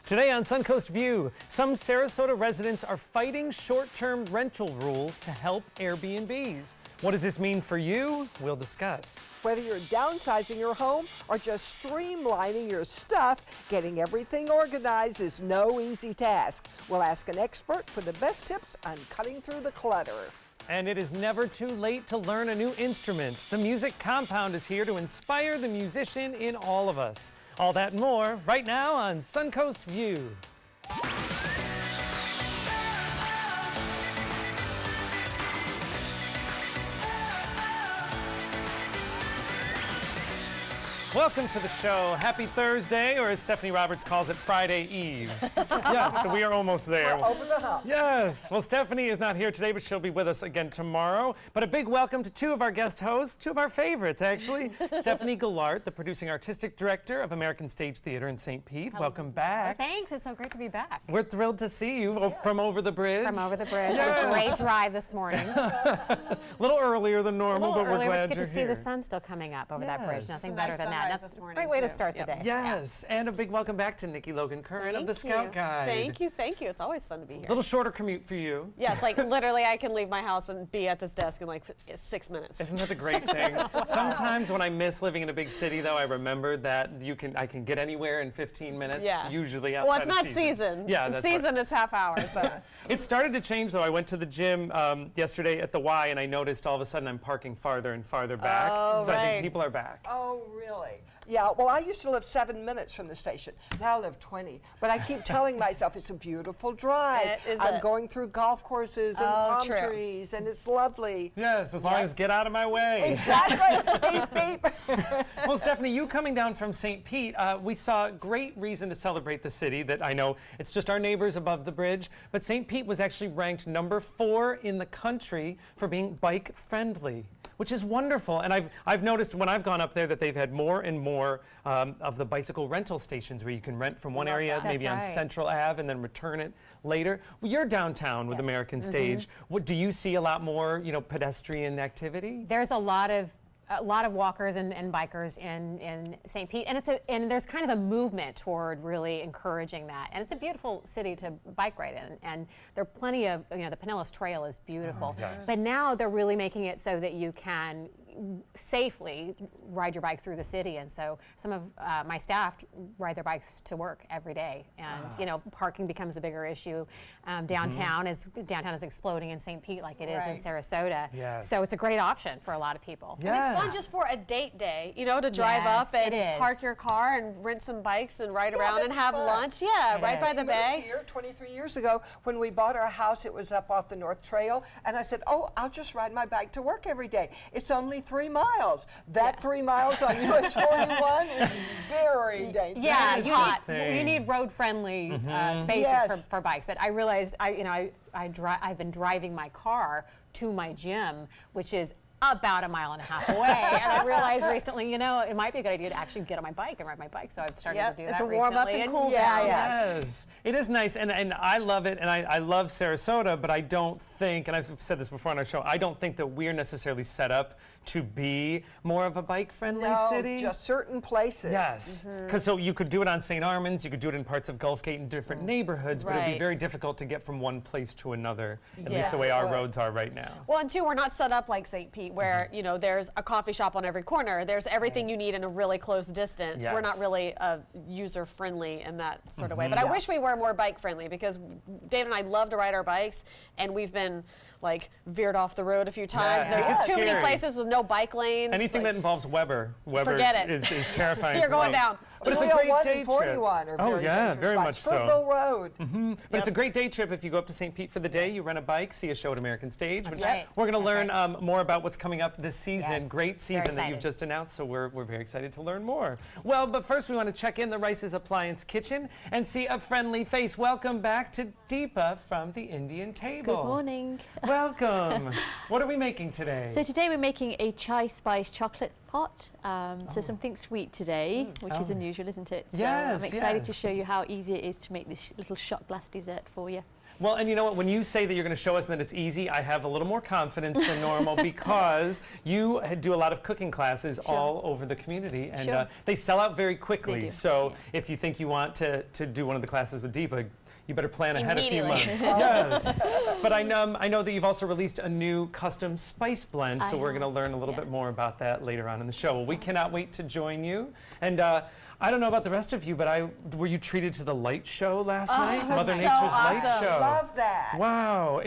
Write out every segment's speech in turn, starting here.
Today on Suncoast View, some Sarasota residents are fighting short-term rental rules to help Airbnbs. What does this mean for you? We'll discuss. Whether you're downsizing your home or just streamlining your stuff, getting everything organized is no easy task. We'll ask an expert for the best tips on cutting through the clutter. And it is never too late to learn a new instrument. The Music Compound is here to inspire the musician in all of us. All that and more right now on Suncoast View. Welcome to the show. Happy Thursday, or as Stephanie Roberts calls it, Friday Eve. Yes, so we are almost there. We're over the hump. Yes. Well, Stephanie is not here today, but she'll be with us again tomorrow. But a big welcome to two of our guest hosts, two of our favorites, actually. Stephanie Gillart, the producing artistic director of American Stage Theater in St. Pete. Hello. Welcome back. Thanks. It's so great to be back. We're thrilled to see you from over the bridge. From over the bridge. Yes. A great drive this morning. A little earlier than normal, but we're glad It's you're good to see here. the sun still coming up over that bridge. Yes. Nothing It's a better nice than that. sunrise this morning, Great way to too. start the day. Yes, and a big welcome back to Nikki Logan Curran of the Scout Guide. Thank you, thank you. It's always fun to be here. A little shorter commute for you. Yeah, it's like literally I can leave my house and be at this desk in like 6 minutes. Isn't that the great thing? Sometimes when I miss living in a big city, though, I remember that I can get anywhere in 15 minutes. Yeah. Usually outside Well, it's not of season. Yeah, that's season right. is half hour. So It started to change, though. I went to the gym yesterday at the Y, and I noticed all of a sudden I'm parking farther and farther back. Oh, so I think right. people are back. Oh, really? Yeah, well, I used to live 7 minutes from the station. Now I live 20. But I keep telling myself it's a beautiful drive. I'm going through golf courses and palm trees, and it's lovely. Yes, as long as get out of my way. Exactly. Beep, beep. Well, Stephanie, you coming down from St. Pete, we saw great reason to celebrate the city that I know it's just our neighbors above the bridge, but St. Pete was actually ranked #4 in the country for being bike friendly, which is wonderful. And I've noticed when I've gone up there that they've had more and more of the bicycle rental stations where you can rent from one area, maybe on Central Ave, and then return it later. Well, you're downtown with American Stage. What do you see a lot more, pedestrian activity? There's a lot of walkers and bikers in St. Pete, and there's kind of a movement toward really encouraging that. And it's a beautiful city to bike ride in, and there are plenty of, the Pinellas Trail is beautiful. But now they're really making it so that you can safely ride your bike through the city, and so some of my staff ride their bikes to work every day, and parking becomes a bigger issue. Downtown is exploding in St. Pete like it is in Sarasota. Yes. So it's a great option for a lot of people. and it's fun just for a date day, to drive up Yes, it and is. park your car and rent some bikes and ride around and that'd be have fun. lunch. Yeah, right by the We moved bay. here 23 years ago. When we bought our house, it was up off the North Trail, and I said, oh, I'll just ride my bike to work every day. It's only 3 miles. That 3 miles on US 41 is very dangerous. Yeah, is you the need, you need road-friendly spaces Yes. for bikes. But I realized I've been driving my car to my gym, which is about 1.5 miles away, and I realized recently, it might be a good idea to actually get on my bike and ride my bike. So I've started to do that It's a recently. warm up and cool down. Yes, it is nice, and I love it, and I love Sarasota, but I don't think, and I've said this before on our show, I don't think that we're necessarily set up to be more of a bike-friendly city. Just certain places. Yes, because so you could do it on St. Armands, you could do it in parts of Gulfgate in different neighborhoods, but it'd be Right. very difficult to get from one place to another, at least Yeah. the way our roads are right now. Well, and two, we're not set up like St. Pete, where there's a coffee shop on every corner. There's everything you need in a really close distance. We're not Yes. really user friendly in that sort of way. But I wish we were more bike friendly, because Dave and I love to ride our bikes, and we've been like veered off the road a few times. Yeah, There's it's too many scary. places with no bike lanes. Anything that involves Weber Forget it. is terrifying. You're for going me. down. But it's a 301 great and day trip. 41 are Oh very yeah, dangerous very much spots. so. Fruitville Road. But it's a great day trip if you go up to St. Pete for the day, you rent a bike, see a show at American Stage. Which right. We're going to That's learn more about what's coming up this season. Yes. Great Very season that you've excited. just announced, so we're very excited to learn more. Well, but first we want to check in the Rice's Appliance Kitchen and see a friendly face. Welcome back to Deepa from the Indian Table. Good morning. Welcome. What are we making today? So today we're making a chai spice chocolate pot. So something sweet today, which is unusual, isn't it? So Yes, I'm excited yes. to show you how easy it is to make this little shot glass dessert for you. Well, and you know what? When you say that you're going to show us that it's easy, I have a little more confidence than normal because you do a lot of cooking classes all over the community, and Sure. they sell out very quickly. do, So if you think you want to do one of the classes with Deepa, you better plan ahead a few Immediately. months. Yes. But I know that you've also released a new custom spice blend, so we're going to learn a little bit more about that later on in the show. Well, we cannot wait to join you. And I don't know about the rest of you, but were you treated to the light show last night? was Mother so Nature's light awesome. show. Love that. Wow.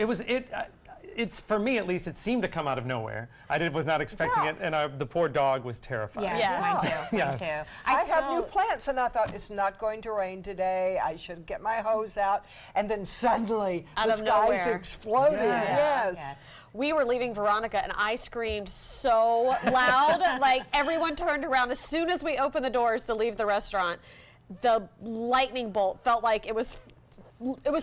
It's for me at least, it seemed to come out of nowhere. I was not expecting it, and the poor dog was terrified. Yeah, Yeah. mine too. Yes. Mine too. I have still- new plants, and I thought it's not going to rain today. I should get my hose out, and then suddenly Out the of sky's nowhere. exploding. Yes. Yes. We were leaving Veronica, and I screamed so loud, like everyone turned around as soon as we opened the doors to leave the restaurant. The lightning bolt felt like it was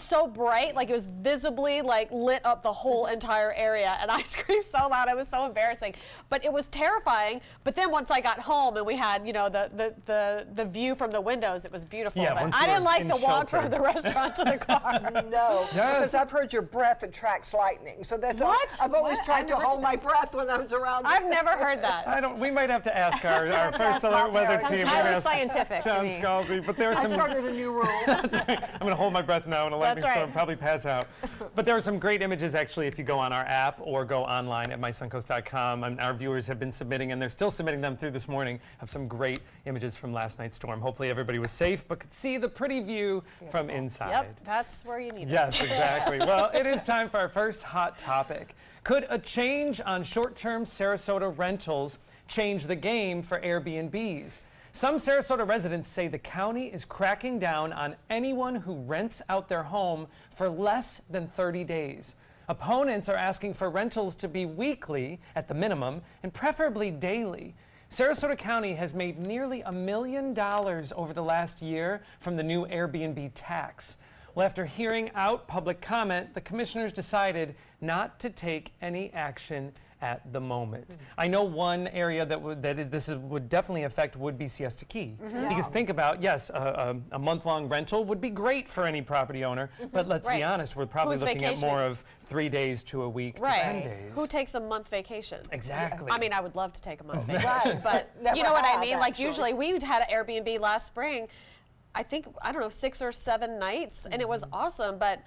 so bright, like it was visibly like lit up the whole entire area, and I screamed so loud. It was so embarrassing, but it was terrifying. But then once I got home and we had, you know, the view from the windows, it was beautiful. Yeah, but once I you're didn't like in the walk shelter. from the restaurant to the car. No, Yes. because I've heard your breath attracts lightning. So that's What? I've always What? tried I've to never hold heard my breath when I was around. I've never heard that. We might have to ask our first alert weather Sounds team. We're highly gonna ask scientific to John me. Scalzi, but there are I some. started a new rule. I'm going to hold my breath now in a lightning That's right. storm, probably pass out. But there are some great images, actually, if you go on our app or go online at mysuncoast.com. And our viewers have been submitting, and they're still submitting them through this morning, of some great images from last night's storm. Hopefully everybody was safe, but could see the pretty view from inside. Yep, that's where you need it. Yes, exactly. Well, it is time for our first hot topic. Could a change on short-term Sarasota rentals change the game for Airbnbs? Some Sarasota residents say the county is cracking down on anyone who rents out their home for less than 30 days. Opponents are asking for rentals to be weekly at the minimum and preferably daily. Sarasota County has made nearly $1 million over the last year from the new Airbnb tax. Well, after hearing out public comment, the commissioners decided not to take any action at the moment. I know one area that would definitely affect would be Siesta Key. Because think about, yes, a month-long rental would be great for any property owner, but let's be Right. honest, we're probably Who's looking at vacationing? more of 3 days to a week to 10 Right. days. Who takes a month vacation? Exactly. I mean, I would love to take a month vacation, Right. but Never you know what I have, mean? Like actually. usually we had an Airbnb last spring, I don't know, 6 or 7 nights, and it was awesome, but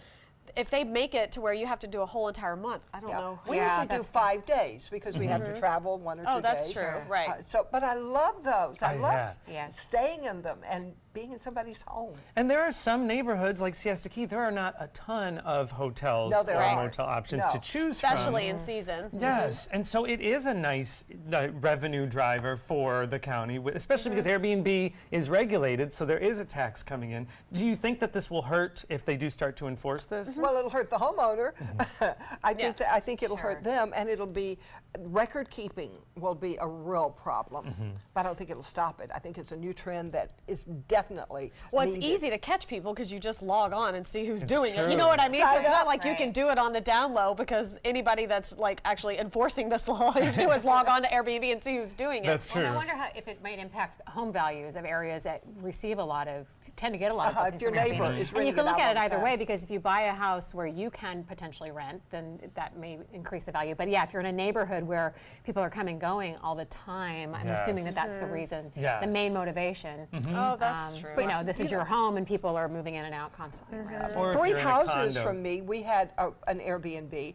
if they make it to where you have to do a whole entire month, I don't know. We Yeah, usually do that's- 5 days because we have to travel 1 or 2 days. Oh, that's true, right. But I love those. I love Yes. staying in them and being in somebody's home. And there are some neighborhoods like Siesta Key, there are not a ton of hotels No, there or aren't. motel options No. to choose from. Especially in season. Yes, and so it is a nice revenue driver for the county, especially because Airbnb is regulated, so there is a tax coming in. Do you think that this will hurt if they do start to enforce this? Well, it'll hurt the homeowner. Yeah. I think it'll hurt them, and it'll be record keeping will be a real problem. But I don't think it'll stop it. I think it's a new trend that is definitely Well, it's needed. easy to catch people because you just log on and see who's doing it. true. You know what I mean? So Sign it's not up. like you can do it on the down low because anybody that's like actually enforcing this law, all you do is log on to Airbnb and see who's doing it. That's true. Well, I wonder if it might impact home values of areas that receive a lot of, tend to get a lot of If bookings your from Airbnb. neighbor is And you renting can it look out at it all the either time. way, because if you buy a house where you can potentially rent, then that may increase the value. But yeah, if you're in a neighborhood where people are coming and going all the time, I'm assuming that that's the reason, Yes. the main motivation. Oh, that's true. You know, this is your home and people are moving in and out constantly. Or if 3 you're in a houses condo. from me, we had an Airbnb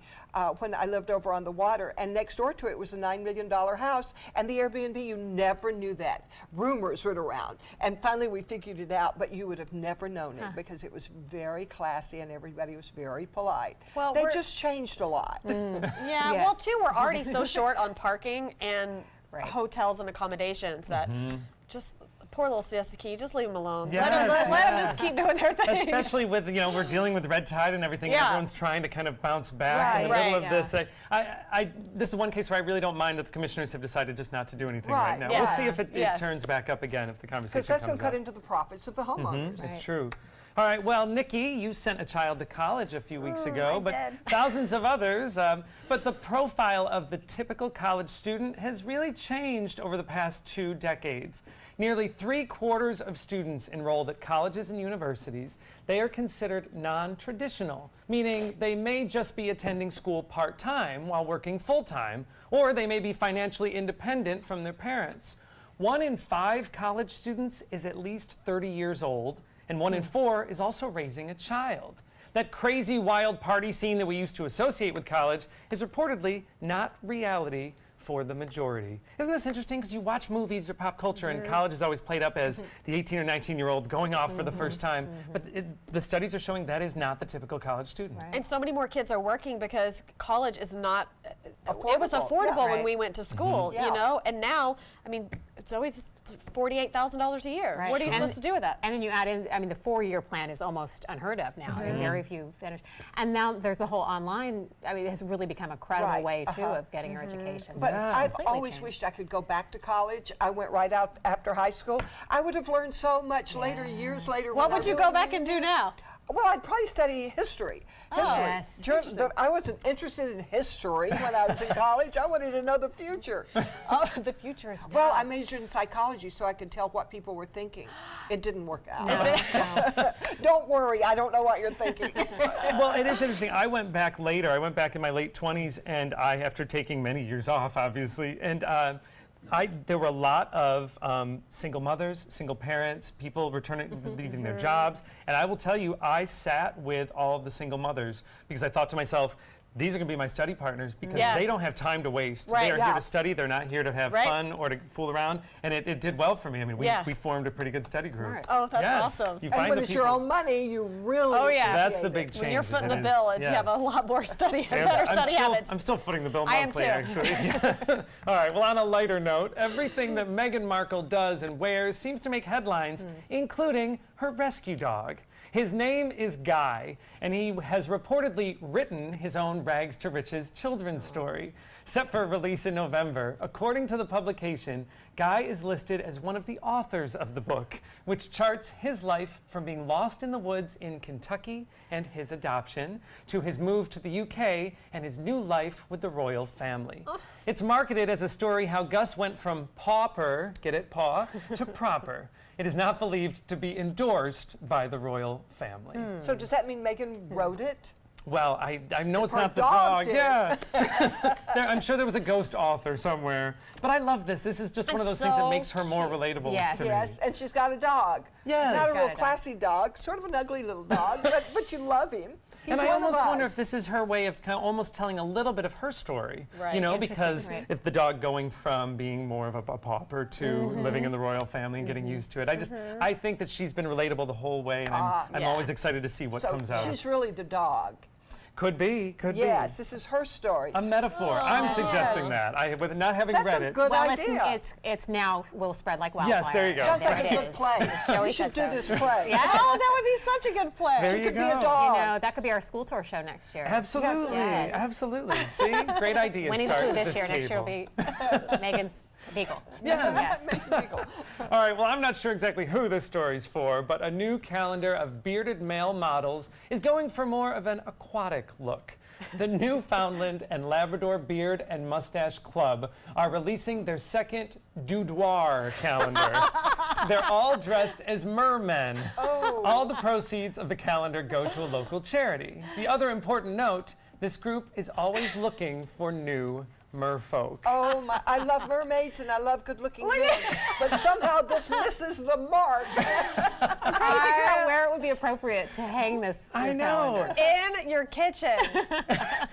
when I lived over on the water, and next door to it was a $9 million house, and the Airbnb, you never knew that. Rumors went around, and finally we figured it out, but you would have never known it because it was very classy and everybody was very polite. Well, they we're- just changed a lot. Yeah, Yes. well, too, we're already so short on parking and Right. hotels and accommodations that just poor little Siesta Key, just leave them alone. Yes, Let them just keep doing their thing. Especially with, we're dealing with red tide and everything. Yeah. Everyone's trying to kind of bounce back in the Right. middle Right. of this. This is one case where I really don't mind that the commissioners have decided just not to do anything right Right. now. Yes. We'll see if it Yes. turns back up again if the conversation Because that's going comes to cut up. into the profits of the homeowners. It's true. All right, well, Nikki, you sent a child to college a few weeks ago, but thousands of others. But the profile of the typical college student has really changed over the past 2 decades. Nearly 3/4 of students enrolled at colleges and universities, they are considered non-traditional, meaning they may just be attending school part-time while working full-time, or they may be financially independent from their parents. 1 in 5 college students is at least 30 years old, and 1 in 4 is also raising a child. That crazy, wild party scene that we used to associate with college is reportedly not reality for the majority. Isn't this interesting? Because you watch movies or pop culture, and college is always played up as the 18 or 19-year-old going off for the first time. But the studies are showing that is not the typical college student. Right. And so many more kids are working because college is not, it was Affordable, affordable yeah. when Right. we went to school, Yeah. you know? And now, I mean, it's always $48,000 a year. Right. What are you And- supposed to do with that? And then you add in, I mean, the 4-year plan is almost unheard of now. I mean, very few finish. And now there's the whole online, I mean, it has really become a credible Right. way, too, of getting your education. But So it's I've completely always changed. wished I could go back to college. I went right out after high school. I would have learned so much later, years later. What when I would you really go back needed and do it. now? Well, I'd probably study history. yes. I wasn't interested in history when I was in college. I wanted to know the future. Oh, the future is now. Well, I majored in psychology so I could tell what people were thinking. It didn't work out. Don't worry, I don't know what you're thinking. Well, it is interesting. I went back later. I went back in my late 20s, and after taking many years off, obviously, and there were a lot of single mothers, single parents, people leaving their jobs. And I will tell you, I sat with all of the single mothers because I thought to myself, these are going to be my study partners because Yeah. they don't have time to waste. Right. They are Yeah. here to study. They're not here to have Right. fun or to fool around. And it did well for me. I mean, Yeah. we formed a pretty good study group. Smart. Oh, that's Yes. awesome. You And find when the it's your people. own money, you really Oh, yeah. That's the appreciate big it. change. When you're is footing it the is- bill, you have a yes. lot more study, Yeah, better I'm study still, habits. I'm still footing the bill I am monthly, too. actually. All right, well, on a lighter note, everything that Meghan Markle does and wears seems to make headlines, including her rescue dog. His name is Guy, and he has reportedly written his own Rags to Riches children's story. Set for release in November, according to the publication, Guy is listed as one of the authors of the book, which charts his life from being lost in the woods in Kentucky and his adoption, to his move to the UK and his new life with the royal family. It's marketed as a story how Gus went from pauper, get it, paw, to proper. It is not believed to be endorsed by the royal family. So does that mean Meghan wrote it? Well, I know it's Her not the dog dog. did. Yeah. I'm sure there was a ghost author somewhere. But I love this. This is just one of those It's things that so makes her more cute. relatable Yes. to me. Yes, and she's got a dog. Yes. Not a Got real a dog. classy dog, sort of an ugly little dog, but you love him. He's And I one of almost wonder us. if this is her way of kind of almost telling a little bit of her story. Right. You know, Interesting, because right. if the dog going from being more of a pauper to living in the royal family and getting used to it, I think that she's been relatable the whole way, and I'm yeah. always excited to see what So comes out. she's really the dog. Could be. Yes, this is her story. A metaphor. I'm suggesting yes. that. With not having That's read a it. good Well, idea. it's now will spread like wildfire. Yes, there you go. Sounds like There a it good is. play. Joey We should do said so. this play. Yes. Oh, that would be such a good play. There She you could go. be a You dog. know, that could be our school tour show next year. Absolutely. Yes. Absolutely. See? Great idea. Winnie the Start Pooh with this year. Next year will table. be Megan's Beagle. Yes. Make it legal. All right, well, I'm not sure exactly who this story's for, but a new calendar of bearded male models is going for more of an aquatic look. The Newfoundland and Labrador Beard and Mustache Club are releasing their second boudoir calendar. They're all dressed as mermen. All the proceeds of the calendar go to a local charity. The other important note, this group is always looking for new merfolk. Oh my! I love mermaids and I love good-looking men, but somehow this misses the mark. I'm trying to figure out where it would be appropriate to hang this. I this know. calendar. In your kitchen.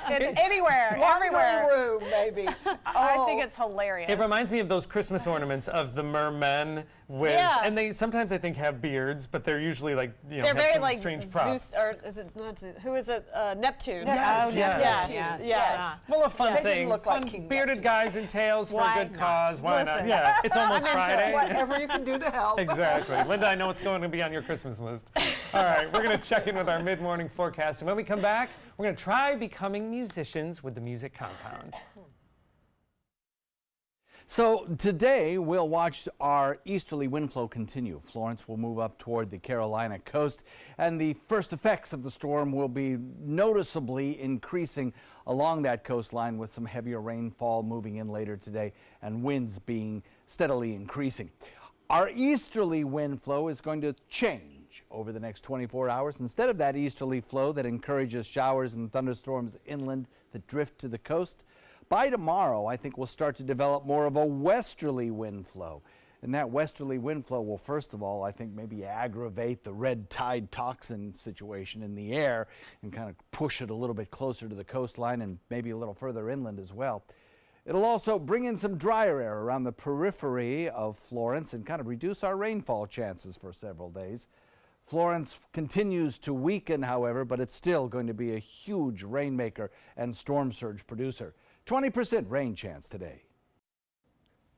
Anywhere, everywhere. Laundry room, maybe. I think it's hilarious. It reminds me of those Christmas ornaments of the mermen with, Yeah. and they sometimes I think have beards, but they're usually like, you know, They're have very some like strange props. Zeus, or is it not Zeus? Who is it? Neptune. Yes, Oh, yes. yes, Yeah. yes. Yes. Well, a fun They didn't thing. look like Fun King bearded Neptune. guys and tails for Why a good not? cause. Why not? Listen. Yeah, it's almost I'm into it. Friday. Whatever you can do to help. Exactly. Linda, I know it's going to be on your Christmas list. All right, we're going to check in with our mid-morning forecast. And when we come back, we're going to try becoming musicians with the Music Compound. So today we'll watch our easterly wind flow continue. Florence will move up toward the Carolina coast, and the first effects of the storm will be noticeably increasing along that coastline, with some heavier rainfall moving in later today and winds being steadily increasing. Our easterly wind flow is going to change over the next 24 hours. Instead of that easterly flow that encourages showers and thunderstorms inland that drift to the coast, by tomorrow, I think we'll start to develop more of a westerly wind flow. And that westerly wind flow will, first of all, I think maybe aggravate the red tide toxin situation in the air and kind of push it a little bit closer to the coastline and maybe a little further inland as well. It'll also bring in some drier air around the periphery of Florence and kind of reduce our rainfall chances for several days. Florence continues to weaken, however, but it's still going to be a huge rainmaker and storm surge producer. 20% rain chance today.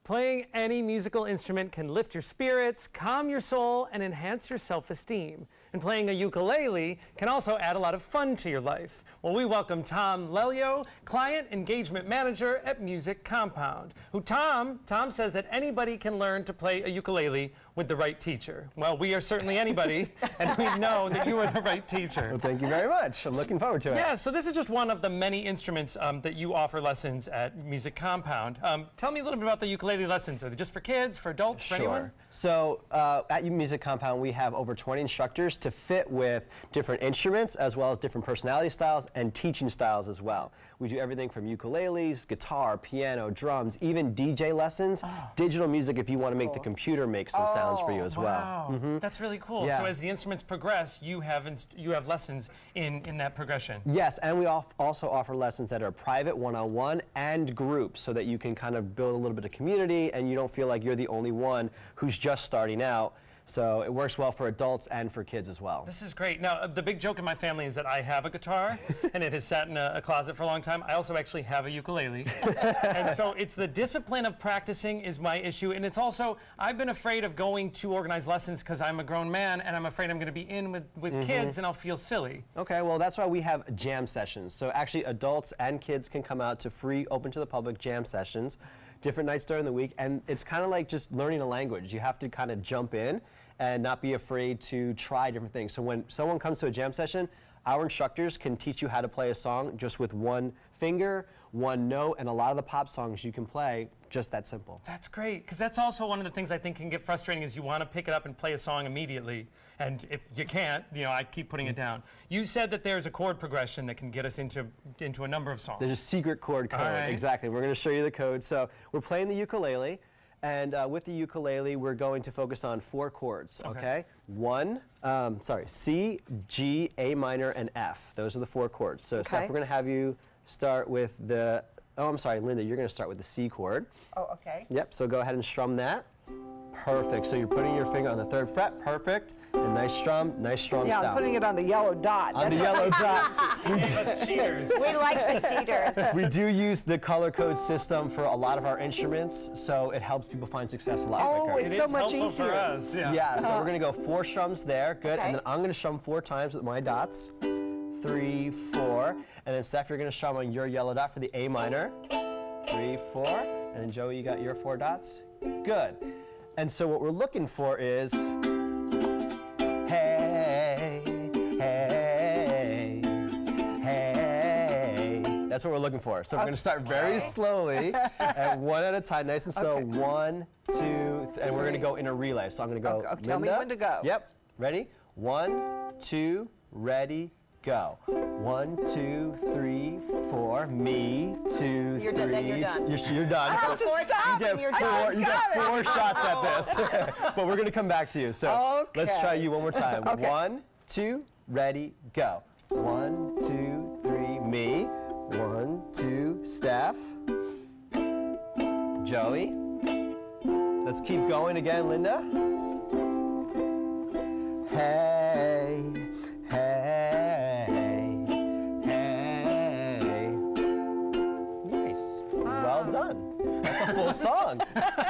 Playing any musical instrument can lift your spirits, calm your soul, and enhance your self-esteem. And playing a ukulele can also add a lot of fun to your life. Well, we welcome Tom Lelio, Client Engagement Manager at Music Compound, who Tom says that anybody can learn to play a ukulele with the right teacher. Well, we are certainly anybody, and we know that you are the right teacher. Well, thank you very much. I'm looking forward to it. Yeah, so this is just one of the many instruments that you offer lessons at Music Compound. Tell me a little bit about the ukulele lessons. Are they just for kids, for adults, for anyone? So at Music Compound, we have over 20 instructors to fit with different instruments as well as different personality styles and teaching styles as well. We do everything from ukuleles, guitar, piano, drums, even DJ lessons, digital music if you want to make the computer make some sounds for you as well. Wow, that's really cool. Yeah. So as the instruments progress, you have lessons in that progression. Yes, and we also offer lessons that are private, one-on-one, and group, so that you can kind of build a little bit of community and you don't feel like you're the only one who's just starting out. So it works well for adults and for kids as well. This is great. Now, the big joke in my family is that I have a guitar, and it has sat in a closet for a long time. I also actually have a ukulele. And so it's the discipline of practicing is my issue. And it's also, I've been afraid of going to organized lessons because I'm a grown man, and I'm afraid I'm going to be in with kids, and I'll feel silly. Okay, well, that's why we have jam sessions. So actually, adults and kids can come out to free, open to the public jam sessions, different nights during the week, and it's kind of like just learning a language. You have to kind of jump in and not be afraid to try different things. So when someone comes to a jam session, our instructors can teach you how to play a song just with one finger, one note, and a lot of the pop songs you can play just that simple. That's great, because that's also one of the things I think can get frustrating is you want to pick it up and play a song immediately, and if you can't, I keep putting it down. You said that there's a chord progression that can get us into a number of songs. There's a secret chord code, right. Exactly. We're going to show you the code. So we're playing the ukulele, and with the ukulele, we're going to focus on 4 chords, okay? C, G, A minor, and F. Those are the 4 chords. So Steph, we're going to have you start with the, Linda, you're going to start with the C chord. Oh, okay. Yep, so go ahead and strum that. Perfect. So you're putting your finger on the 3rd fret. Perfect. And nice strong sound. Yeah, I'm putting it on the yellow dot. On the yellow dot. You gave us cheaters. We like the cheaters. We do use the color code system for a lot of our instruments, so it helps people find success a lot quicker. It's It so is much helpful easier. for us. Yeah, so we're going to go 4 strums there. Good. Okay. And then I'm going to strum 4 times with my dots. 3, 4. And then Steph, you're going to strum on your yellow dot for the A minor. 3, 4. And then Joey, you got your 4 dots. Good. And so what we're looking for is hey, hey, hey. That's what we're looking for. So we're going to start very slowly, and one at a time, nice and slow. 1, 2, and we're going to go in a relay. So I'm going to go. Okay, tell me when to go. Yep. Ready? 1, 2, ready, go. 1, 2, 3, 4. Me, 2, 3. You're done, then you're done. You're done. Four times and you're done. You got 4 shots at this. But we're going to come back to you. So let's try you one more time. Okay. 1, 2, ready, go. 1, 2, 3, me. 1, 2, Steph. Joey. Let's keep going again, Linda. Hey, hey, hey. Nice. Well done. That's a full song.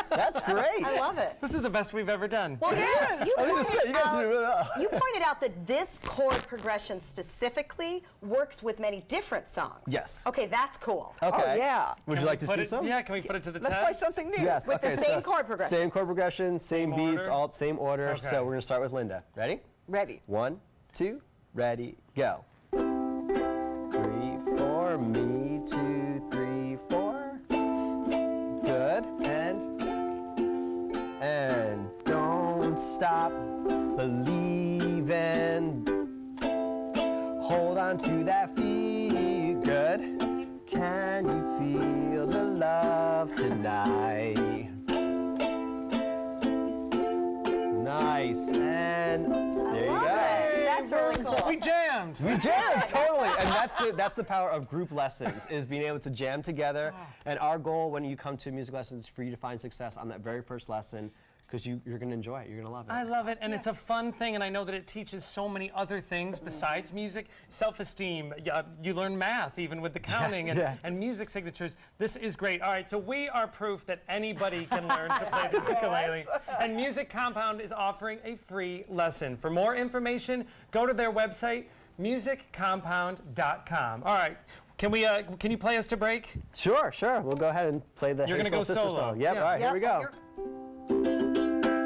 That's great. I love it. This is the best we've ever done. Well, you you pointed out that this chord progression specifically works with many different songs. Yes. Okay, that's cool. Okay. Oh, yeah. Would you like to see some? Yeah, can we put it to the Let's test? play something new. Yes. With the same chord progression. Same chord progression, same beats, order? all same order. Okay. So we're gonna start with Linda. Ready? Ready. 1, 2, ready, go. 3, 4, me, 2, 3, 4. Good. And don't Don't stop believing. Hold on to that feel good. Can you feel the love tonight? Nice. And there you go. That's really cool. We jammed. We jammed, totally. And that's the power of group lessons, is being able to jam together. And our goal when you come to music lessons is for you to find success on that very first lesson, because you're going to enjoy it. You're going to love it. I love it, and it's a fun thing, and I know that it teaches so many other things besides music. Self-esteem, you learn math even with the counting and music signatures. This is great. All right, so we are proof that anybody can learn to play the ukulele, and Music Compound is offering a free lesson. For more information, go to their website, musiccompound.com. All right. Can you play us to break? Sure. We'll go ahead and play the You're Hey gonna go Soul Sister solo. song. Yep, Yeah. all right, here we go.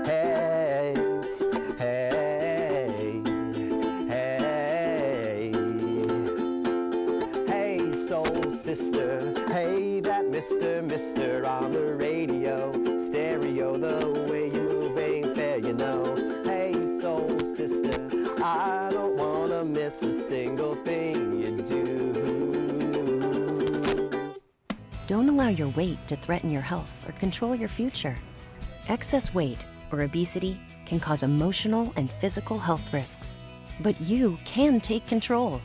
Hey, hey, hey, hey, soul sister, hey, that mister on the radio, stereo, the way you move ain't fair, you know. Hey, soul sister, I don't wanna miss a single thing you do. Don't allow your weight to threaten your health or control your future. Excess weight or obesity can cause emotional and physical health risks. But you can take control.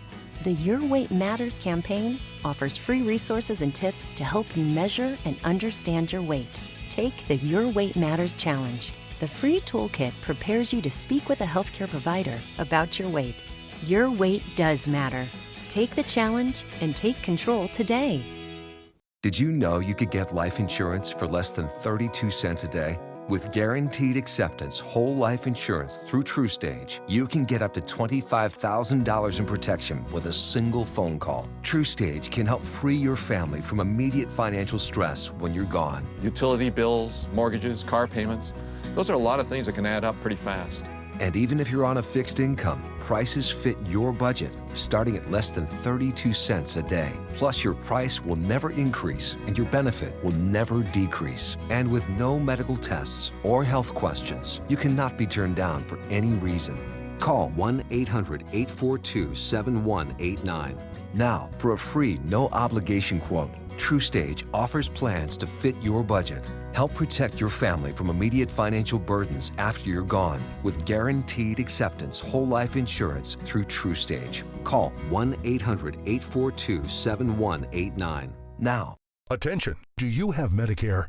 The Your Weight Matters campaign offers free resources and tips to help you measure and understand your weight. Take the Your Weight Matters Challenge. The free toolkit prepares you to speak with a healthcare provider about your weight. Your weight does matter. Take the challenge and take control today. Did you know you could get life insurance for less than 32 cents a day? With guaranteed acceptance whole life insurance through TrueStage, you can get up to $25,000 in protection with a single phone call. TrueStage can help free your family from immediate financial stress when you're gone. Utility bills, mortgages, car payments, those are a lot of things that can add up pretty fast. And even if you're on a fixed income, prices fit your budget, starting at less than 32 cents a day. Plus, your price will never increase and your benefit will never decrease. And with no medical tests or health questions, you cannot be turned down for any reason. Call 1-800-842-7189 now for a free, no-obligation quote. TrueStage offers plans to fit your budget. Help protect your family from immediate financial burdens after you're gone with guaranteed acceptance whole life insurance through TrueStage. Call 1-800-842-7189 now. Attention, do you have Medicare?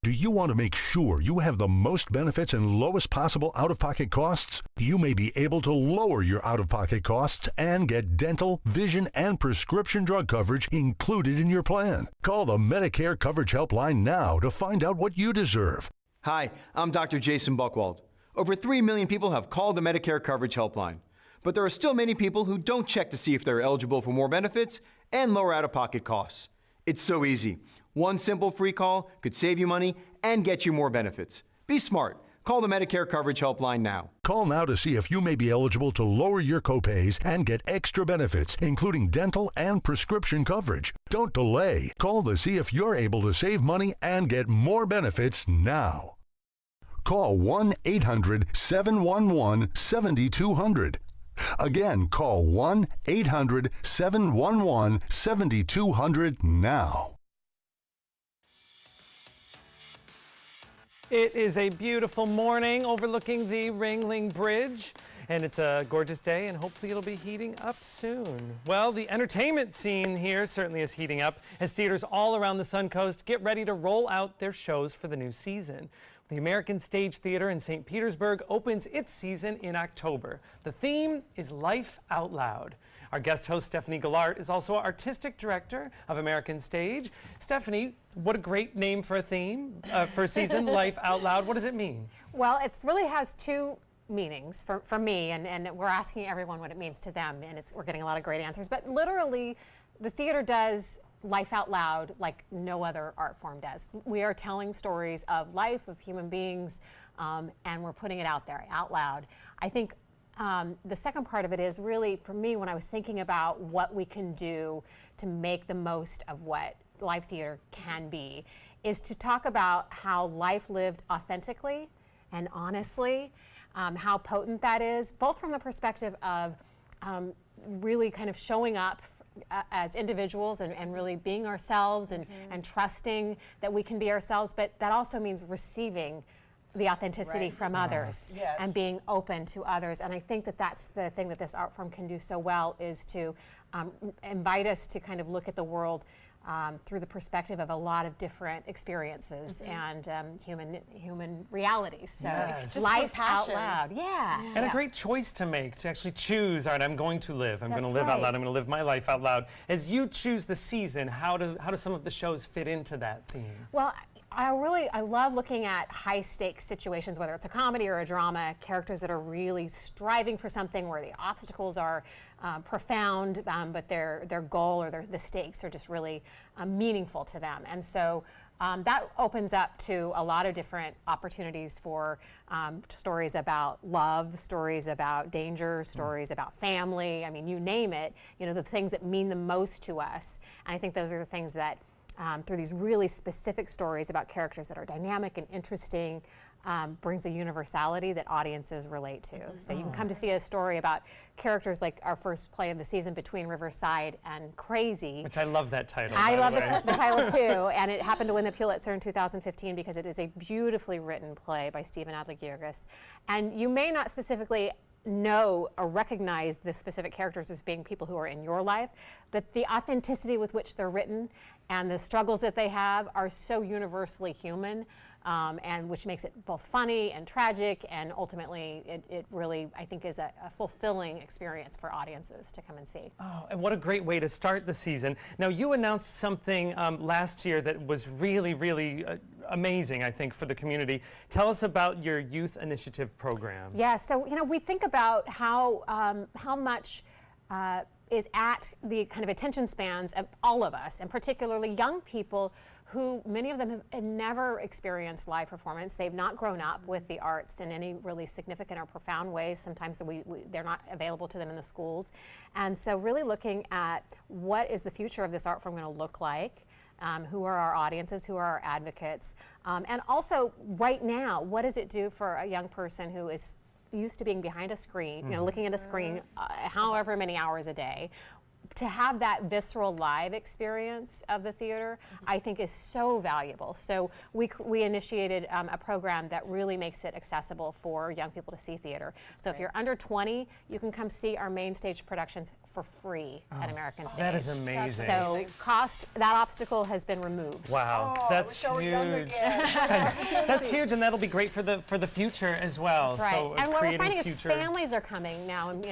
Do you want to make sure you have the most benefits and lowest possible out-of-pocket costs? You may be able to lower your out-of-pocket costs and get dental, vision, and prescription drug coverage included in your plan. Call the Medicare Coverage Helpline now to find out what you deserve. Hi, I'm Dr. Jason Buchwald. Over 3 million people have called the Medicare Coverage Helpline, but there are still many people who don't check to see if they're eligible for more benefits and lower out-of-pocket costs. It's so easy. One simple free call could save you money and get you more benefits. Be smart. Call the Medicare Coverage Helpline now. Call now to see if you may be eligible to lower your copays and get extra benefits, including dental and prescription coverage. Don't delay. Call to see if you're able to save money and get more benefits now. Call 1-800-711-7200. Again, call 1-800-711-7200 now. It is a beautiful morning overlooking the Ringling Bridge, and it's a gorgeous day, and hopefully it'll be heating up soon. Well, the entertainment scene here certainly is heating up as theaters all around the Suncoast get ready to roll out their shows for the new season. The American Stage Theater in St. Petersburg opens its season in October. The theme is Life Out Loud. Our guest host, Stephanie Gallart, is also artistic director of American Stage. Stephanie, what a great name for a theme, for a season, Life Out Loud. What does it mean? Well, it really has two meanings for me, and we're asking everyone what it means to them, and we're getting a lot of great answers. But literally, the theater does life out loud like no other art form does. We are telling stories of life, of human beings, and we're putting it out there, out loud. I think the second part of it is really, for me, when I was thinking about what we can do to make the most of what live theater can be, is to talk about how life lived authentically and honestly how potent that is, both from the perspective of really kind of showing up as individuals and really being ourselves and trusting that we can be ourselves, but that also means receiving the authenticity from others and being open to others. And I think that that's the thing that this art form can do so well, is to invite us to kind of look at the world through the perspective of a lot of different experiences and human realities. So Yes. Just life out compassion. loud, And a great choice to make, to actually choose, all right, I'm going to live. I'm going to That's live out right. loud. I'm going to live my life out loud. As you choose the season, how do some of the shows fit into that theme? Well, I love looking at high stakes situations, whether it's a comedy or a drama, characters that are really striving for something where the obstacles are profound, but their goal or the stakes are just really meaningful to them. And so that opens up to a lot of different opportunities for stories about love, stories about danger, stories about family. I mean, you name it, the things that mean the most to us. And I think those are the things that through these really specific stories about characters that are dynamic and interesting, brings a universality that audiences relate to. So you can come to see a story about characters like our first play of the season, Between Riverside and Crazy. Which I love that title. I love by the way. the title too, and it happened to win the Pulitzer in 2015 because it is a beautifully written play by Stephen Adler-Gierges. And you may not specifically know or recognize the specific characters as being people who are in your life, but the authenticity with which they're written and the struggles that they have are so universally human, and which makes it both funny and tragic, and ultimately it really, I think, is a fulfilling experience for audiences to come and see. Oh, and what a great way to start the season. Now, you announced something last year that was really, really amazing, I think, for the community. Tell us about your youth initiative program. Yeah, so we think about how much is at the kind of attention spans of all of us, and particularly young people who, many of them have never experienced live performance. They've not grown up with the arts in any really significant or profound ways. Sometimes they're not available to them in the schools. And so really looking at what is the future of this art form going to look like, who are our audiences, who are our advocates, and also right now, what does it do for a young person who is used to being behind a screen, looking at a screen however many hours a day, to have that visceral live experience of the theater, I think is so valuable. So we initiated a program that really makes it accessible for young people to see theater. So if you're under 20, you can come see our main stage productions for free at American Stage. That is amazing. So that obstacle has been removed. Wow, that's huge. That's huge, and that'll be great for the future as well. That's right. So and what we're creating finding future. is families are coming now, and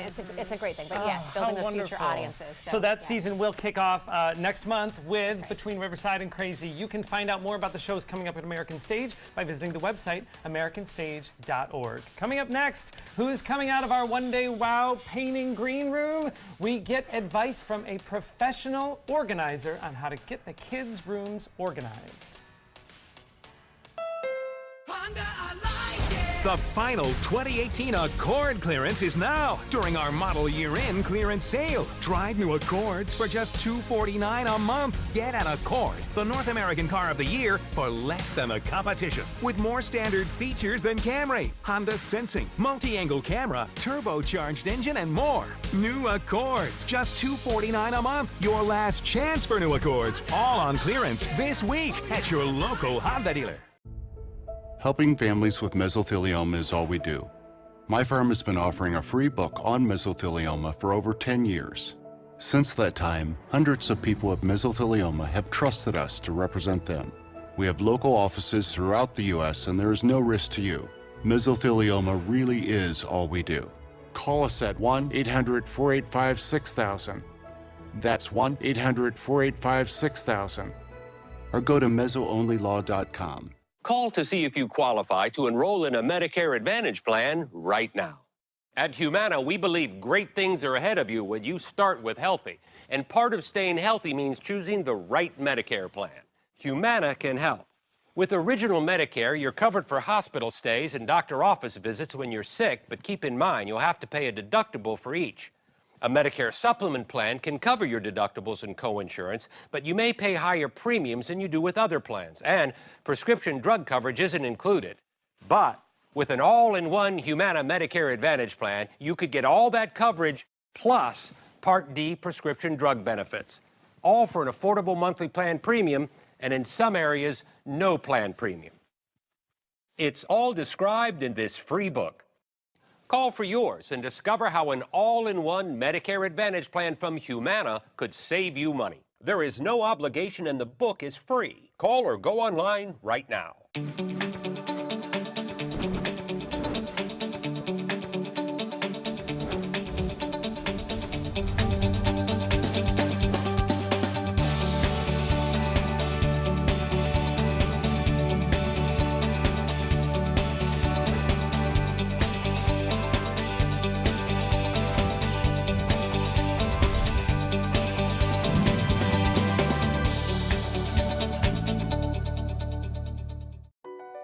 it's a great thing. But yes, building those future audiences. So that season will kick off next month with Between Riverside and Crazy. You can find out more about the shows coming up at American Stage by visiting the website americanstage.org. Coming up next, who's coming out of our one-day wow painting green room? We get advice from a professional organizer on how to get the kids' rooms organized. The final 2018 Accord clearance is now during our model year-end clearance sale. Drive new Accords for just $249 a month. Get an Accord, the North American car of the year, for less than the competition. With more standard features than Camry, Honda Sensing, multi-angle camera, turbocharged engine, and more. New Accords, just $249 a month. Your last chance for new Accords. All on clearance this week at your local Honda dealer. Helping families with mesothelioma is all we do. My firm has been offering a free book on mesothelioma for over 10 years. Since that time, hundreds of people with mesothelioma have trusted us to represent them. We have local offices throughout the U.S. and there is no risk to you. Mesothelioma really is all we do. Call us at 1-800-485-6000. That's 1-800-485-6000. Or go to mesoonlylaw.com. Call to see if you qualify to enroll in a Medicare Advantage plan right now. At Humana, we believe great things are ahead of you when you start with healthy. And part of staying healthy means choosing the right Medicare plan. Humana can help. With Original Medicare, you're covered for hospital stays and doctor office visits when you're sick, but keep in mind you'll have to pay a deductible for each. A Medicare supplement plan can cover your deductibles and coinsurance, but you may pay higher premiums than you do with other plans, and prescription drug coverage isn't included. But With an all-in-one Humana Medicare Advantage plan, you could get all that coverage plus Part D prescription drug benefits, all for an affordable monthly plan premium, and in some areas, no plan premium. It's all described in this free book. Call for yours and discover how an all-in-one Medicare Advantage plan from Humana could save you money. There is no obligation and the book is free. Call or go online right now.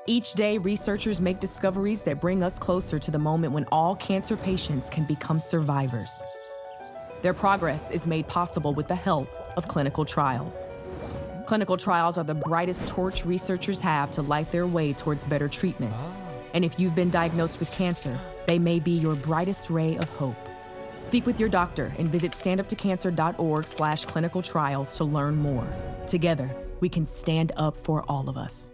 Each day, researchers make discoveries that bring us closer to the moment when all cancer patients can become survivors. Their progress is made possible with the help of clinical trials. Clinical trials are the brightest torch researchers have to light their way towards better treatments. And if you've been diagnosed with cancer, they may be your brightest ray of hope. Speak with your doctor and visit standuptocancer.org/clinical trials to learn more. Together, we can stand up for all of us.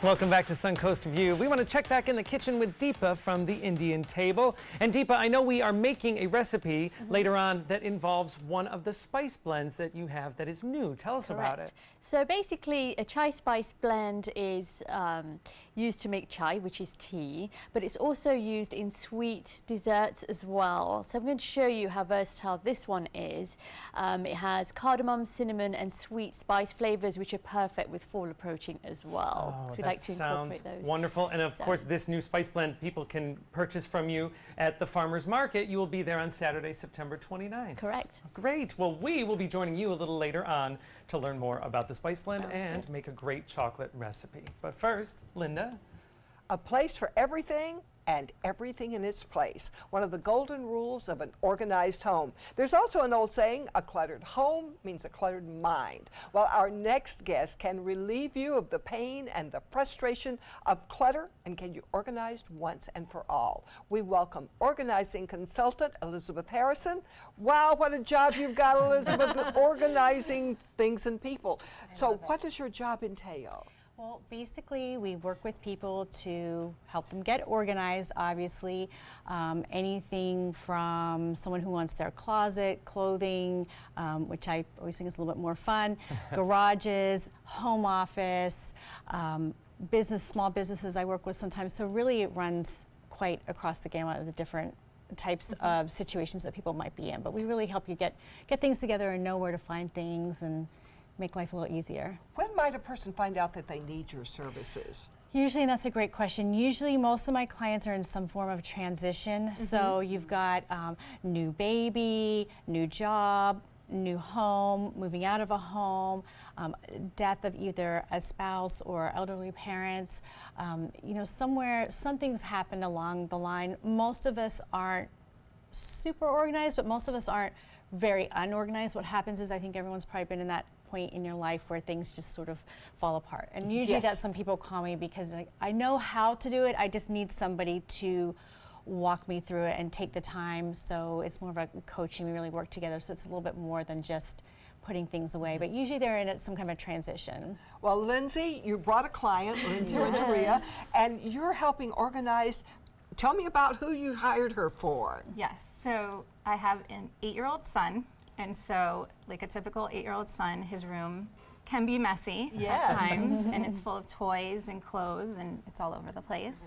Welcome back to Suncoast View. We want to check back in the kitchen with Deepa from the Indian Table. And Deepa, I know we are making a recipe later on that involves one of the spice blends that you have that is new. Tell us about it. So basically, a chai spice blend is used to make chai, which is tea, but it's also used in sweet desserts as well. So I'm going to show you how versatile this one is. It has cardamom, cinnamon, and sweet spice flavors, which are perfect with fall approaching as well. Oh, so we that like to incorporate sounds those. wonderful. And of course, this new spice blend people can purchase from you at the Farmers Market. You will be there on Saturday, September 29th. Correct. Great. Well, we will be joining you a little later on to learn more about the spice blend and make a great chocolate recipe. But first, Linda. A place for everything and everything in its place. One of the golden rules of an organized home. There's also an old saying, a cluttered home means a cluttered mind. Well, our next guest can relieve you of the pain and the frustration of clutter and get you organized once and for all. We welcome organizing consultant Elizabeth Harrison. Wow, what a job you've got, Elizabeth, organizing things and people. So what does your job entail? Well, basically, we work with people to help them get organized, obviously. Anything from someone who wants their closet, clothing, which I always think is a little bit more fun, garages, home office, small businesses I work with sometimes. So really it runs quite across the gamut of the different types of situations that people might be in. But we really help you get things together and know where to find things and make life a little easier. When might a person find out that they need your services? Usually, that's a great question. Usually, most of my clients are in some form of transition. So you've got new baby, new job, new home, moving out of a home, death of either a spouse or elderly parents. You know, something's happened along the line. Most of us aren't super organized, but most of us aren't very unorganized. What happens is I think everyone's probably been in that point in your life where things just sort of fall apart. And usually that's when people call me because like, I know how to do it, I just need somebody to walk me through it and take the time. So it's more of a coaching, we really work together, so it's a little bit more than just putting things away, but usually they're in some kind of a transition. Well, Lindsay, you brought a client, Lindsay Renteria, and you're helping organize. Tell me about who you hired her for. Yes, so I have an 8-year-old son, and so like a typical 8-year-old son, his room can be messy at times, and it's full of toys and clothes, and it's all over the place.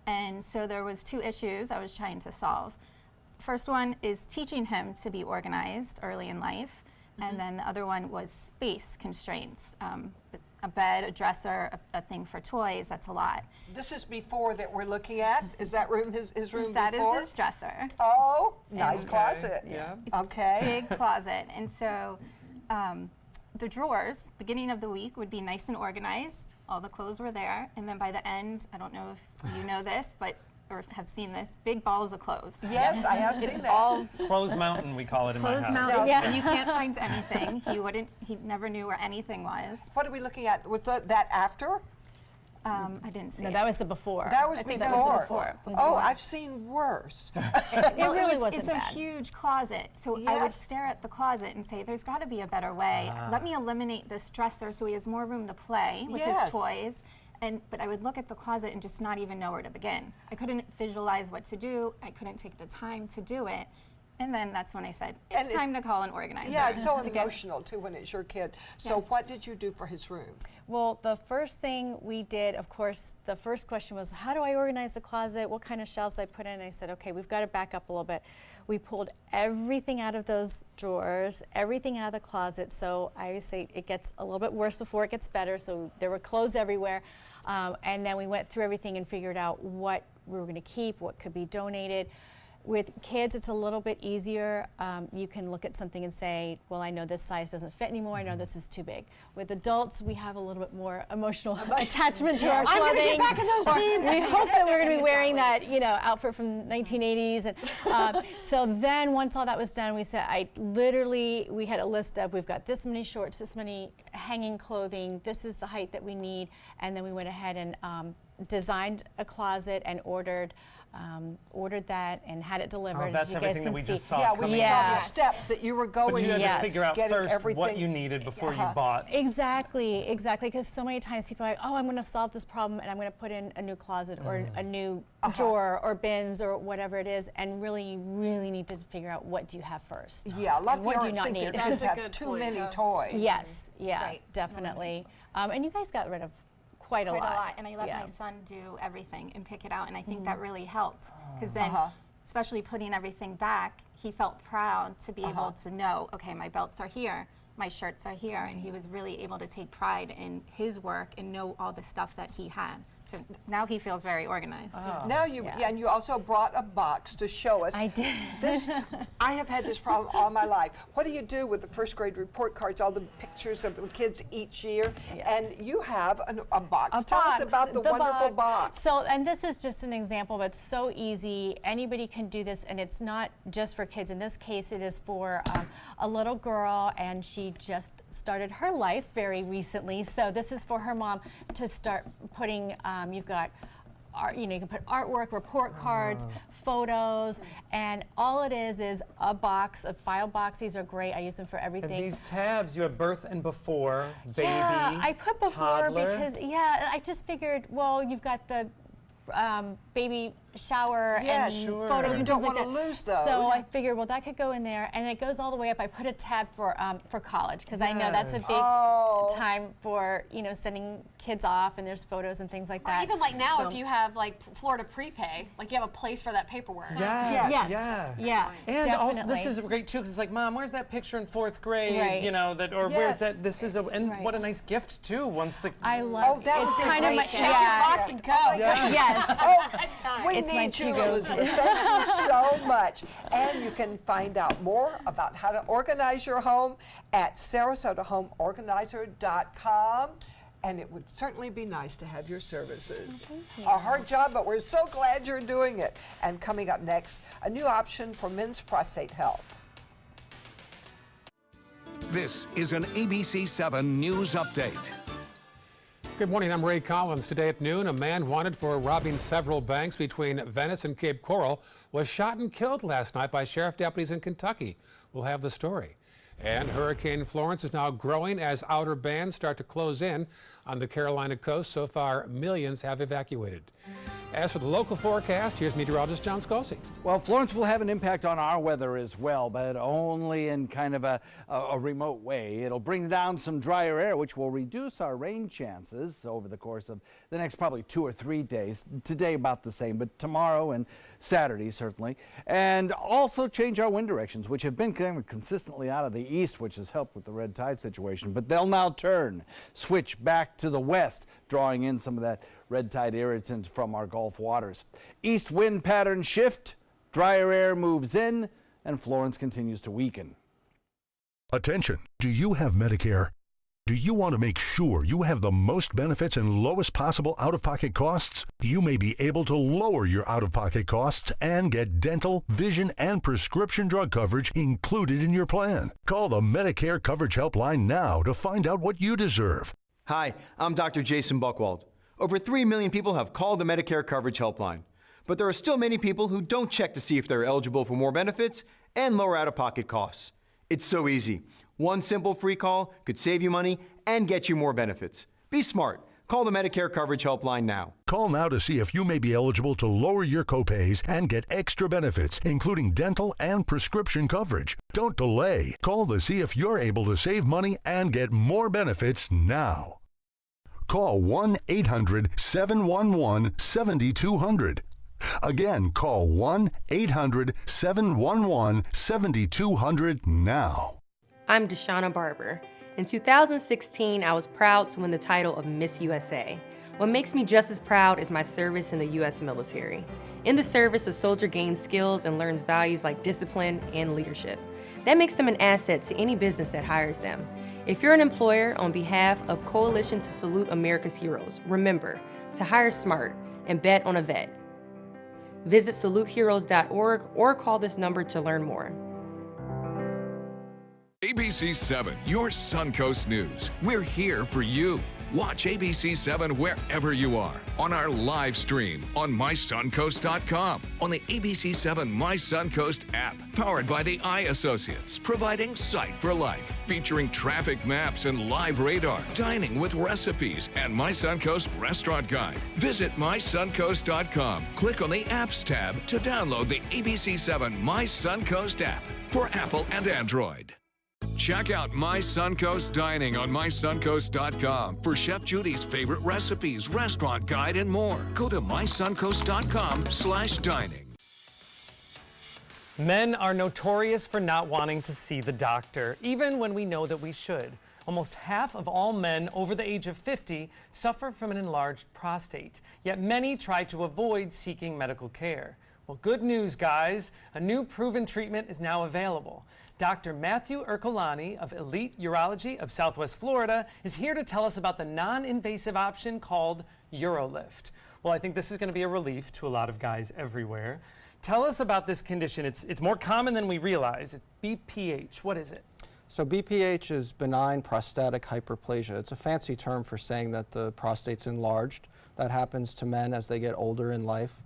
And so there was 2 issues I was trying to solve. First one is teaching him to be organized early in life, and then the other one was space constraints. A bed, a dresser, a thing for toys, that's a lot. This is before that we're looking at? Is that room his room That before? is his dresser. Oh, nice closet. Yeah. Okay. Big closet. And so the drawers, beginning of the week, would be nice and organized. All the clothes were there. And then by the end, I don't know if you know this, but or have seen this, big balls of clothes. Yes, I have seen It's that. all Clothes mountain, we call it in my clothes house. mountain, and you can't find anything. He never knew where anything was. What are we looking at? Was that after? I didn't see No, it. that was the before. That was I think before. that was the before. Oh, I've seen worse. It really wasn't It's a bad. huge closet. So I would stare at the closet and say, there's got to be a better way. Let me eliminate this dresser so he has more room to play with his toys. But I would look at the closet and just not even know where to begin. I couldn't visualize what to do. I couldn't take the time to do it. And then that's when I said, it's time to call an organizer. Yeah, it's so to get- emotional too when it's your kid. So what did you do for his room? Well, the first thing we did, of course, the first question was, how do I organize the closet? What kind of shelves I put in? And I said, okay, we've got to back up a little bit. We pulled everything out of those drawers, everything out of the closet. So I always say it gets a little bit worse before it gets better. So there were clothes everywhere. And then we went through everything and figured out what we were going to keep, what could be donated. With kids, it's a little bit easier. You can look at something and say, well, I know this size doesn't fit anymore. I know this is too big. With adults, we have a little bit more emotional attachment to our clothing. I'm going to get back in those jeans. We hope that we're going to be wearing that, outfit from 1980s. And so then once all that was done, we said, we had a list of, we've got this many shorts, this many hanging clothing, this is the height that we need. And then we went ahead and designed a closet and ordered that and had it delivered. Oh, that's you everything guys that can we see. just saw. Yeah, we coming saw up. the steps that you were going. But you had Yes. to figure out Getting first what everything- you needed before you bought. Exactly, because so many times people are like, oh, I'm going to solve this problem and I'm going to put in a new closet or a new drawer or bins or whatever it is, and really, you really need to figure out what do you have first. Yeah, a lot And of what do you parents not think need. their kids have too many toys. Yes, yeah, Right. definitely. And you guys got rid of quite a lot. And I let my son do everything and pick it out, and I think that really helped, because then, especially putting everything back, he felt proud to be able to know, okay, my belts are here, my shirts are here, and he was really able to take pride in his work and know all the stuff that he had. So now he feels very organized. Now and you also brought a box to show us. I did. I have had this problem all my life. What do you do with the first grade report cards, all the pictures of the kids each year? And you have a box. Tell us about the wonderful box. So, and this is just an example, but it's so easy. Anybody can do this, and it's not just for kids. In this case, it is for a little girl, and she just started her life very recently. So this is for her mom to start putting, you've got art, you can put artwork, report cards, photos, and all it is a box, a file box. These are great. I use them for everything. And these tabs, you have birth and before, baby, yeah, I put before toddler. because, I just figured, well, you've got the baby shower and photos You and don't things like want to that. lose those. So I figured, well, that could go in there, and it goes all the way up. I put a tab for college, because I know that's a big time for sending kids off, and there's photos and things like Or that. even like now, So- if you have like Florida prepay, like you have a place for that paperwork. Yes. Yeah. And also, this definitely. is great too, because it's like, Mom, where's that picture in 4th grade? Right. Or where's that? This is what a nice gift too. Once the I love that it's was a kind of great my gift. Take your box and go. Yes. It's time. We It's my need you, to-go. Elizabeth. Thank you so much. And you can find out more about how to organize your home at SarasotaHomeOrganizer.com. And it would certainly be nice to have your services. A hard job, but we're so glad you're doing it. And coming up next, a new option for men's prostate health. This is an ABC 7 News Update. Good morning, I'm Ray Collins. Today at noon, a man wanted for robbing several banks between Venice and Cape Coral was shot and killed last night by sheriff deputies in Kentucky. We'll have the story. And Hurricane Florence is now growing as outer bands start to close in on the Carolina coast. So far, millions have evacuated. As for the local forecast, here's meteorologist John Scalzi. Well, Florence will have an impact on our weather as well, but only in kind of a remote way. It'll bring down some drier air, which will reduce our rain chances over the course of the next probably 2 or 3 days. Today about the same, but tomorrow and Saturday certainly. And also change our wind directions, which have been kind of consistently out of the east, which has helped with the red tide situation. But they'll now switch back to the west, drawing in some of that red tide irritant from our Gulf waters. East wind pattern shift, drier air moves in, and Florence continues to weaken. Attention, do you have Medicare? Do you want to make sure you have the most benefits and lowest possible out-of-pocket costs? You may be able to lower your out-of-pocket costs and get dental, vision, and prescription drug coverage included in your plan. Call the Medicare Coverage Helpline now to find out what you deserve. Hi, I'm Dr. Jason Buchwald. Over 3 million people have called the Medicare Coverage Helpline, but there are still many people who don't check to see if they're eligible for more benefits and lower out-of-pocket costs. It's so easy. One simple free call could save you money and get you more benefits. Be smart. Call the Medicare Coverage Helpline now. Call now to see if you may be eligible to lower your copays and get extra benefits, including dental and prescription coverage. Don't delay. Call to see if you're able to save money and get more benefits now. Call 1-800-711-7200. Again, call 1-800-711-7200 now. I'm Deshauna Barber. In 2016, I was proud to win the title of Miss USA. What makes me just as proud is my service in the U.S. military. In the service, a soldier gains skills and learns values like discipline and leadership. That makes them an asset to any business that hires them. If you're an employer, on behalf of Coalition to Salute America's Heroes, remember to hire smart and bet on a vet. Visit saluteheroes.org or call this number to learn more. ABC 7, your Suncoast News. We're here for you. Watch ABC 7 wherever you are, on our live stream, on mysuncoast.com, on the ABC 7 My Suncoast app, powered by the Eye Associates, providing sight for life, featuring traffic maps and live radar, dining with recipes, and My Suncoast Restaurant Guide. Visit mysuncoast.com. Click on the Apps tab to download the ABC 7 My Suncoast app for Apple and Android. Check out My Suncoast Dining on mysuncoast.com for Chef Judy's favorite recipes, restaurant guide, and more. Go to mysuncoast.com/dining. Men are notorious for not wanting to see the doctor, even when we know that we should. Almost half of all men over the age of 50 suffer from an enlarged prostate, yet many try to avoid seeking medical care. Well, good news, guys. A new proven treatment is now available. Dr. Matthew Ercolani of Elite Urology of Southwest Florida is here to tell us about the non-invasive option called UroLift. Well, I think this is going to be a relief to a lot of guys everywhere. Tell us about this condition. It's more common than we realize. It's BPH. What is it? So BPH is benign prostatic hyperplasia. It's a fancy term for saying that the prostate's enlarged. That happens to men as they get older in life.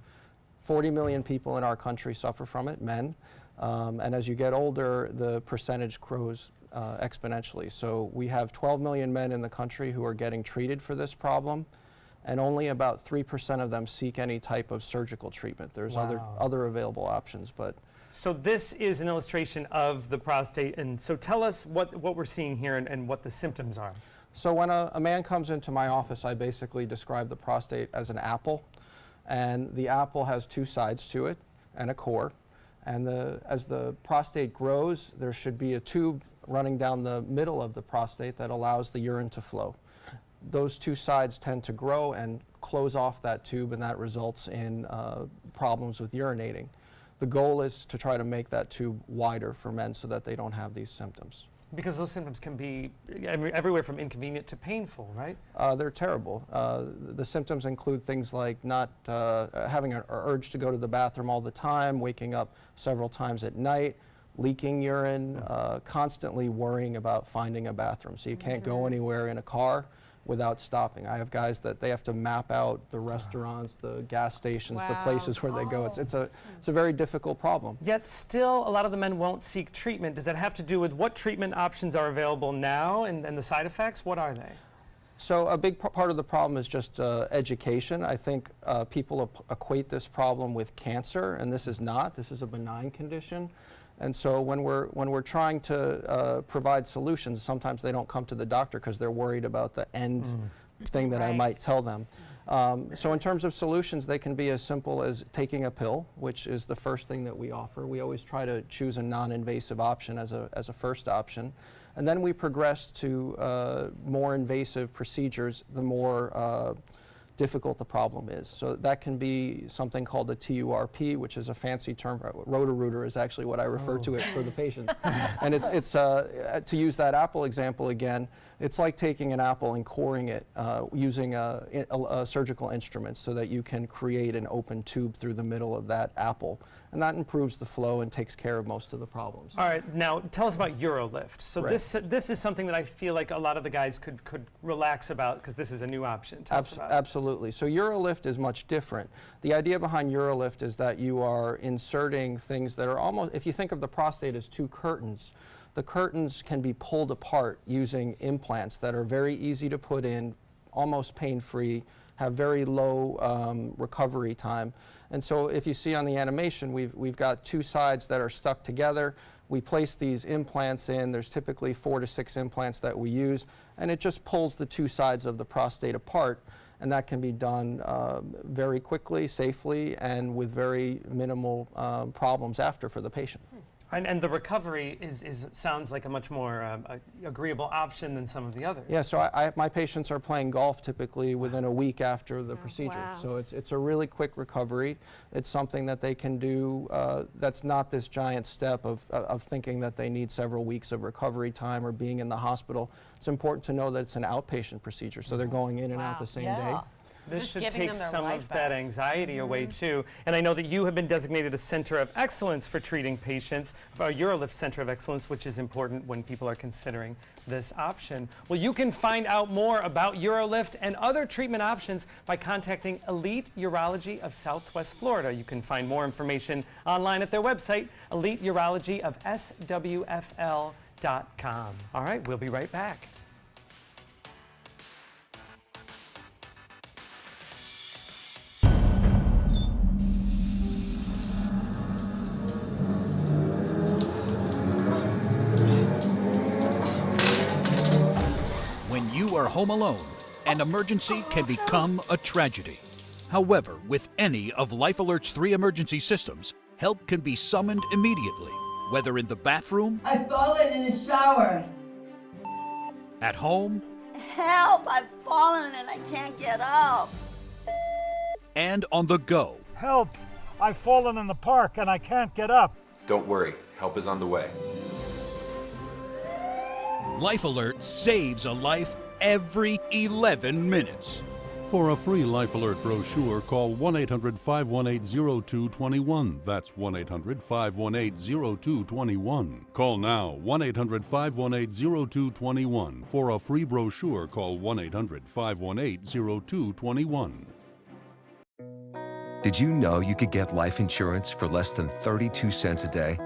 40 million people in our country suffer from it, men. And as you get older, the percentage grows exponentially. So we have 12 million men in the country who are getting treated for this problem, and only about 3% of them seek any type of surgical treatment. There's other available options, but. So this is an illustration of the prostate, and so tell us what we're seeing here and what the symptoms are. So when a man comes into my office, I basically describe the prostate as an apple, and the apple has two sides to it and a core. And as the prostate grows, there should be a tube running down the middle of the prostate that allows the urine to flow. Those two sides tend to grow and close off that tube, and that results in problems with urinating. The goal is to try to make that tube wider for men so that they don't have these symptoms. Because those symptoms can be everywhere from inconvenient to painful, right? They're terrible. The symptoms include things like not having an urge to go to the bathroom all the time, waking up several times at night, leaking urine, constantly worrying about finding a bathroom. So you can't go anywhere in a car without stopping. I have guys that they have to map out the restaurants, the gas stations, the places where they go. It's a very difficult problem. Yet still, a lot of the men won't seek treatment. Does that have to do with what treatment options are available now and the side effects? What are they? So a big part of the problem is just education. I think people equate this problem with cancer, and this is not. This is a benign condition. And so when we're trying to provide solutions, sometimes they don't come to the doctor because they're worried about the end thing that I might tell them. So in terms of solutions, they can be as simple as taking a pill, which is the first thing that we offer. We always try to choose a non-invasive option as a first option. And then we progress to more invasive procedures the more difficult the problem is. So that can be something called a TURP, which is a fancy term. Roto-Rooter is actually what I refer to it for the patients. And it's to use that apple example again, it's like taking an apple and coring it using a surgical instrument so that you can create an open tube through the middle of that apple. And that improves the flow and takes care of most of the problems. All right, now tell us about UroLift. So Right. this is something that I feel like a lot of the guys could relax about because this is a new option. Tell us about it. Absolutely. So UroLift is much different. The idea behind UroLift is that you are inserting things that are almost, if you think of the prostate as two curtains, the curtains can be pulled apart using implants that are very easy to put in, almost pain-free, have very low recovery time. And so if you see on the animation, we've got two sides that are stuck together. We place these implants in. There's typically 4 to 6 implants that we use, and it just pulls the two sides of the prostate apart. And that can be done very quickly, safely, and with very minimal problems after for the patient. And the recovery sounds like a much more agreeable option than some of the others. Yeah, so my patients are playing golf typically within a week after the procedure. Wow. So it's a really quick recovery. It's something that they can do that's not this giant step of thinking that they need several weeks of recovery time or being in the hospital. It's important to know that it's an outpatient procedure, so they're going in and out the same day. This Just should giving take them their some life of back. that anxiety away too. And I know that you have been designated a Center of Excellence for treating patients, a UroLift Center of Excellence, which is important when people are considering this option. Well, you can find out more about UroLift and other treatment options by contacting Elite Urology of Southwest Florida. You can find more information online at their website, eliteurologyofswfl.com. All right, we'll be right back. When you are home alone, an emergency can become a tragedy. However, with any of Life Alert's 3 emergency systems, help can be summoned immediately, whether in the bathroom, I've fallen in the shower. at home, Help! I've fallen and I can't get up. and on the go. Help! I've fallen in the park and I can't get up. Don't worry, help is on the way. Life Alert saves a life every 11 minutes. For a free Life Alert brochure, call 1-800-518-0221. That's 1-800-518-0221. Call now, 1-800-518-0221. For a free brochure, call 1-800-518-0221. Did you know you could get life insurance for less than 32 cents a day?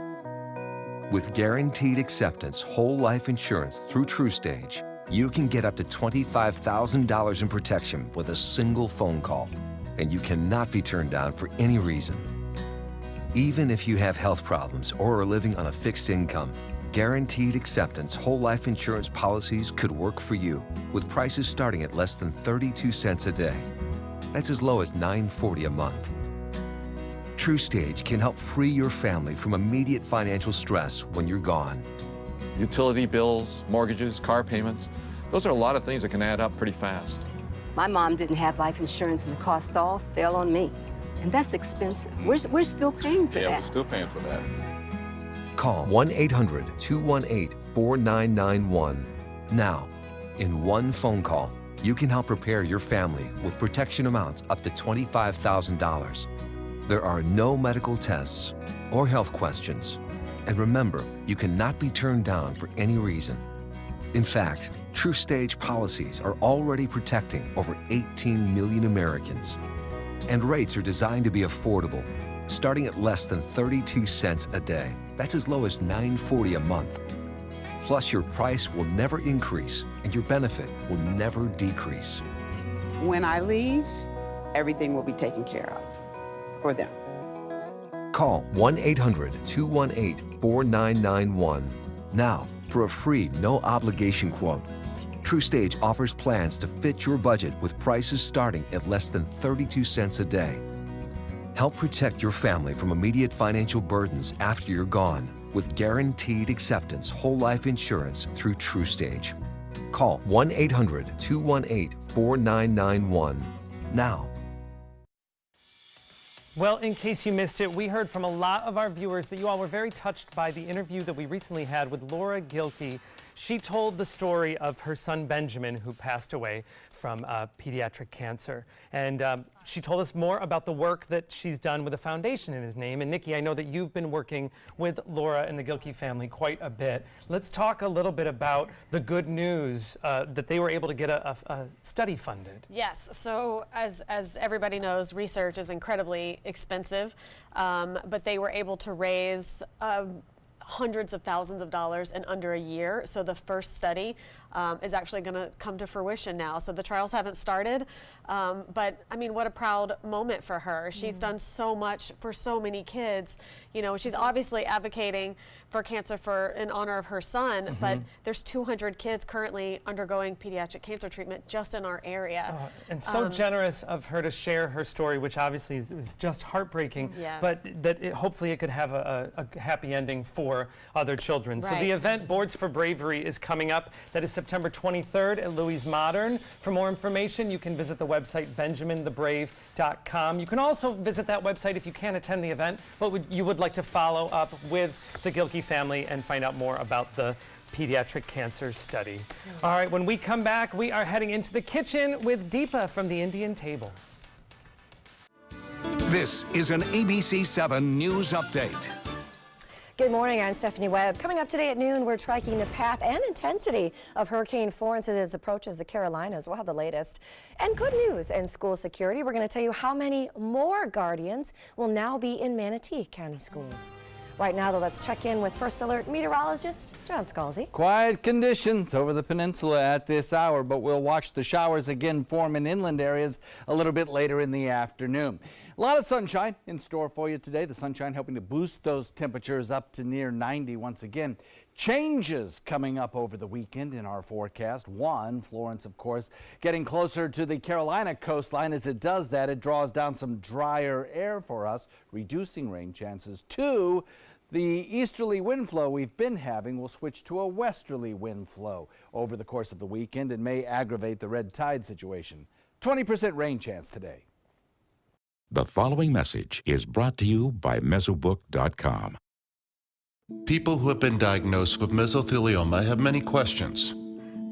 With guaranteed acceptance whole life insurance through TruStage, you can get up to $25,000 in protection with a single phone call, and you cannot be turned down for any reason. Even if you have health problems or are living on a fixed income, guaranteed acceptance whole life insurance policies could work for you with prices starting at less than 32 cents a day. That's as low as $9.40 a month. TruStage can help free your family from immediate financial stress when you're gone. Utility bills, mortgages, car payments, those are a lot of things that can add up pretty fast. My mom didn't have life insurance and the cost all fell on me. And that's expensive. We're still paying for Yeah, that. we're still paying for that. Call 1-800-218-4991 now. In one phone call, you can help prepare your family with protection amounts up to $25,000. There are no medical tests or health questions. And remember, you cannot be turned down for any reason. In fact, TruStage policies are already protecting over 18 million Americans. And rates are designed to be affordable, starting at less than 32 cents a day. That's as low as $9.40 a month. Plus, your price will never increase and your benefit will never decrease. When I leave, everything will be taken care of for them. Call 1-800-218-4991 now for a free, no-obligation quote. TruStage offers plans to fit your budget with prices starting at less than 32 cents a day. Help protect your family from immediate financial burdens after you're gone with guaranteed acceptance whole life insurance through TruStage. Call 1-800-218-4991 now. Well, in case you missed it, we heard from a lot of our viewers that you all were very touched by the interview that we recently had with Laura Gilkey. She told the story of her son Benjamin, who passed away from pediatric cancer. And she told us more about the work that she's done with a foundation in his name. And Nikki, I know that you've been working with Laura and the Gilkey family quite a bit. Let's talk a little bit about the good news that they were able to get a study funded. Yes, so as everybody knows, research is incredibly expensive, but they were able to raise hundreds of thousands of dollars in under a year. So the first study is actually going to come to fruition now. So the trials haven't started, but I mean, what a proud moment for her. She's done so much for so many kids. You know, she's obviously advocating for cancer in honor of her son, but there's 200 kids currently undergoing pediatric cancer treatment just in our area. And so generous of her to share her story, which obviously is just heartbreaking, but that hopefully it could have a happy ending for other children. So the event Boards for Bravery is coming up. That is September 23rd at Louis Modern. For more information, you can visit the website benjaminthebrave.com. You can also visit that website if you can't attend the event, but you would like to follow up with the Gilkey family and find out more about the pediatric cancer study. All right, when we come back, we are heading into the kitchen with Deepa from the Indian Table. This is an ABC 7 News Update. Good morning, I'm Stephanie Webb. Coming up today at noon, we're tracking the path and intensity of Hurricane Florence as it approaches the Carolinas. We'll have the latest. And good news in school security. We're going to tell you how many more guardians will now be in Manatee County schools. Right now, though, let's check in with First Alert meteorologist John Scalzi. Quiet conditions over the peninsula at this hour, but we'll watch the showers again form in inland areas a little bit later in the afternoon. A lot of sunshine in store for you today. The sunshine helping to boost those temperatures up to near 90 once again. Changes coming up over the weekend in our forecast. One, Florence, of course, getting closer to the Carolina coastline. As it does that, it draws down some drier air for us, reducing rain chances. Two, the easterly wind flow we've been having will switch to a westerly wind flow over the course of the weekend and may aggravate the red tide situation. 20% rain chance today. The following message is brought to you by Mesobook.com. People who have been diagnosed with mesothelioma have many questions.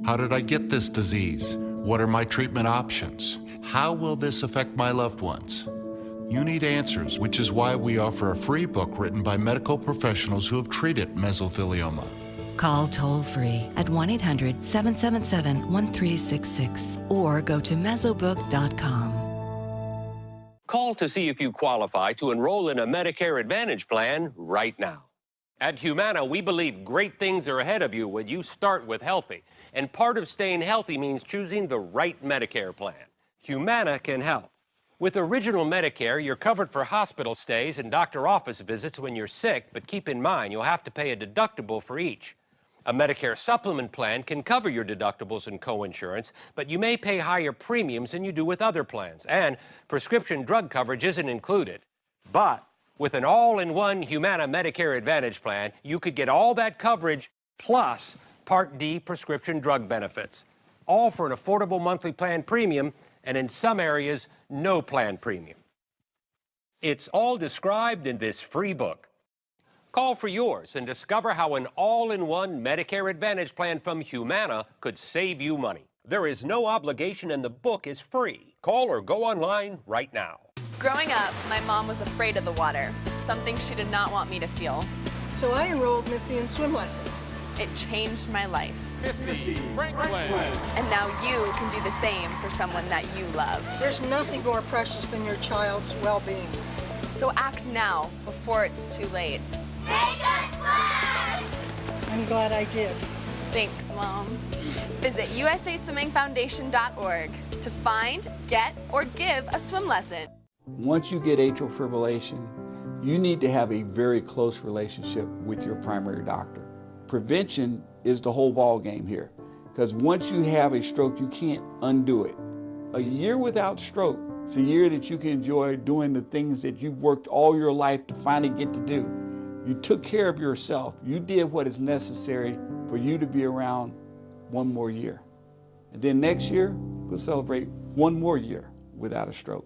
How did I get this disease? What are my treatment options? How will this affect my loved ones? You need answers, which is why we offer a free book written by medical professionals who have treated mesothelioma. Call toll-free at 1-800-777-1366 or go to Mesobook.com. Call to see if you qualify to enroll in a Medicare Advantage plan right now. At Humana, we believe great things are ahead of you when you start with healthy. And part of staying healthy means choosing the right Medicare plan. Humana can help. With Original Medicare, you're covered for hospital stays and doctor office visits when you're sick, but keep in mind you'll have to pay a deductible for each. A Medicare supplement plan can cover your deductibles and coinsurance, but you may pay higher premiums than you do with other plans, and prescription drug coverage isn't included. But with an all-in-one Humana Medicare Advantage plan, you could get all that coverage plus Part D prescription drug benefits, all for an affordable monthly plan premium, and in some areas, no plan premium. It's all described in this free book. Call for yours and discover how an all-in-one Medicare Advantage plan from Humana could save you money. There is no obligation and the book is free. Call or go online right now. Growing up, my mom was afraid of the water. It's something she did not want me to feel. So I enrolled Missy in swim lessons. It changed my life. Missy Franklin. And now you can do the same for someone that you love. There's nothing more precious than your child's well-being. So act now before it's too late. Make us swim! I'm glad I did. Thanks, Mom. Visit usaswimmingfoundation.org to find, get, or give a swim lesson. Once you get atrial fibrillation, you need to have a very close relationship with your primary doctor. Prevention is the whole ball game here, because once you have a stroke, you can't undo it. A year without stroke, it's a year that you can enjoy doing the things that you've worked all your life to finally get to do. You took care of yourself. You did what is necessary for you to be around one more year. And then next year, we'll celebrate one more year without a stroke.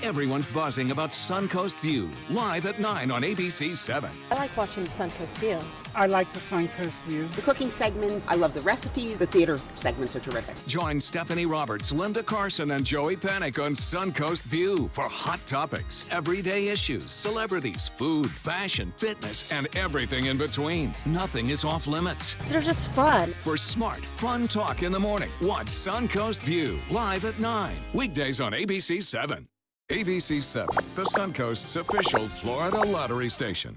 Everyone's buzzing about Suncoast View, live at 9 on ABC 7. I like watching the Suncoast View. I like the Suncoast View. The cooking segments, I love the recipes. The theater segments are terrific. Join Stephanie Roberts, Linda Carson, and Joey Panic on Suncoast View for hot topics, everyday issues, celebrities, food, fashion, fitness, and everything in between. Nothing is off limits. They're just fun. For smart, fun talk in the morning, watch Suncoast View, live at 9. Weekdays on ABC 7. ABC 7, the Suncoast's official Florida lottery station.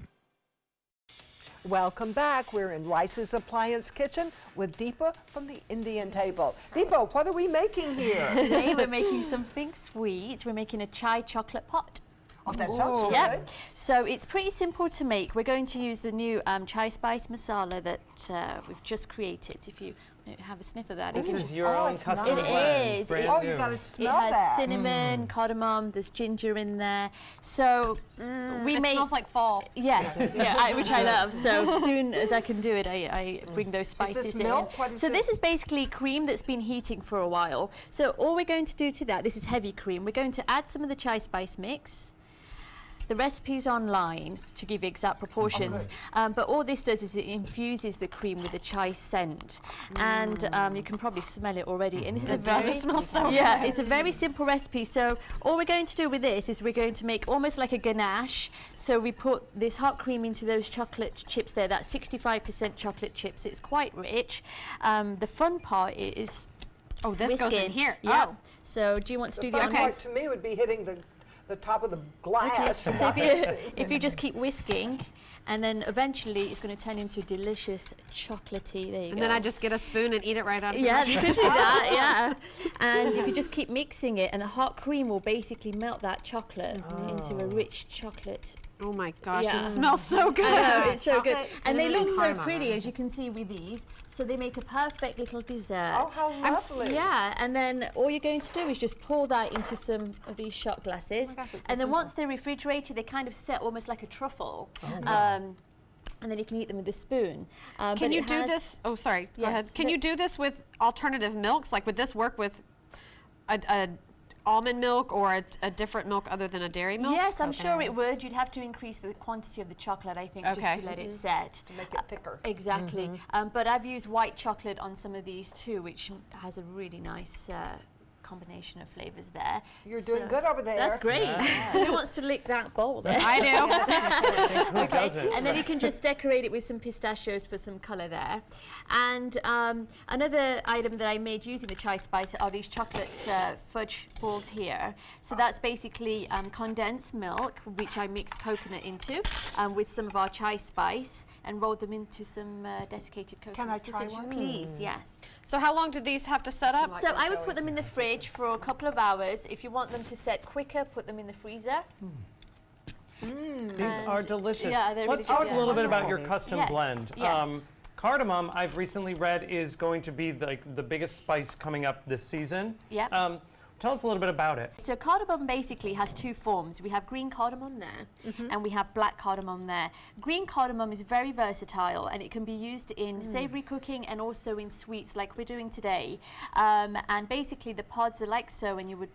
Welcome back. We're in Rice's Appliance Kitchen with Deepa from the Indian Table. Deepa, what are we making here? Today we're making something sweet. We're making a chai chocolate pot. Oh, that sounds good. Yeah. So it's pretty simple to make. We're going to use the new chai spice masala that we've just created. If you have a sniff of that. This is your own custom blend. It is. Brand Oh, new. you got to smell that. It has cinnamon, cardamom, there's ginger in there. So it smells like fall. Yes, yeah, which I love. So as soon as I can do it, I bring those spices Is this milk? in. What is So this is basically cream that's been heating for a while. So all we're going to do to that, this is heavy cream, we're going to add some of the chai spice mix. The recipe's online to give you exact proportions, but all this does is it infuses the cream with the chai scent, and you can probably smell it already. And this is It smells so yeah, good. it's a very simple recipe. So all we're going to do with this is we're going to make almost like a ganache. So we put this hot cream into those chocolate chips there. That's 65% chocolate chips. It's quite rich. The fun part is this goes in here. Yeah. Oh. So do you want to do the fun honors? part to me would be hitting the top of the glass. Okay, so if you just keep whisking, and then eventually it's going to turn into delicious chocolatey. There you go. And then I just get a spoon and eat it right out of Yeah, the you could do that, yeah. And if you just keep mixing it, and the hot cream will basically melt that chocolate into a rich chocolate. Oh my gosh, Yeah. it smells so good. I know, it's so good. Chocolate, And they look cinnamon, so cardamom. pretty, as you can see with these. So they make a perfect little dessert. Oh, how lovely. Yeah, and then all you're going to do is just pour that into some of these shot glasses. And then once they're refrigerated, they kind of set almost like a truffle. And then you can eat them with a spoon. Can you do this? Oh, sorry. Go ahead. Can you do this with alternative milks? Like, would this work with a almond milk or a different milk other than a dairy milk? Yes, I'm sure it would. You'd have to increase the quantity of the chocolate, I think, just to let it set. To make it thicker. Exactly. But I've used white chocolate on some of these too, which has a really nice combination of flavors there. You're doing good over there. That's great. So who wants to lick that bowl there? I do. Okay, and then you can just decorate it with some pistachios for some color there. And another item that I made using the chai spice are these chocolate fudge balls here. So that's basically condensed milk, which I mix coconut into, with some of our chai spice, and rolled them into some desiccated coconut. Can I try one? Please, yes. So how long do these have to set up? So I would put them in the fridge for a couple of hours. If you want them to set quicker, put them in the freezer. These are delicious. Yeah, they're Let's really talk good. a little bit about your custom Yes, blend. yes. Cardamom, I've recently read, is going to be the biggest spice coming up this season. Yep. Tell us a little bit about it. So cardamom basically has two forms. We have green cardamom there, and we have black cardamom there. Green cardamom is very versatile, and it can be used in savory cooking and also in sweets like we're doing today. And basically the pods are like so, and you would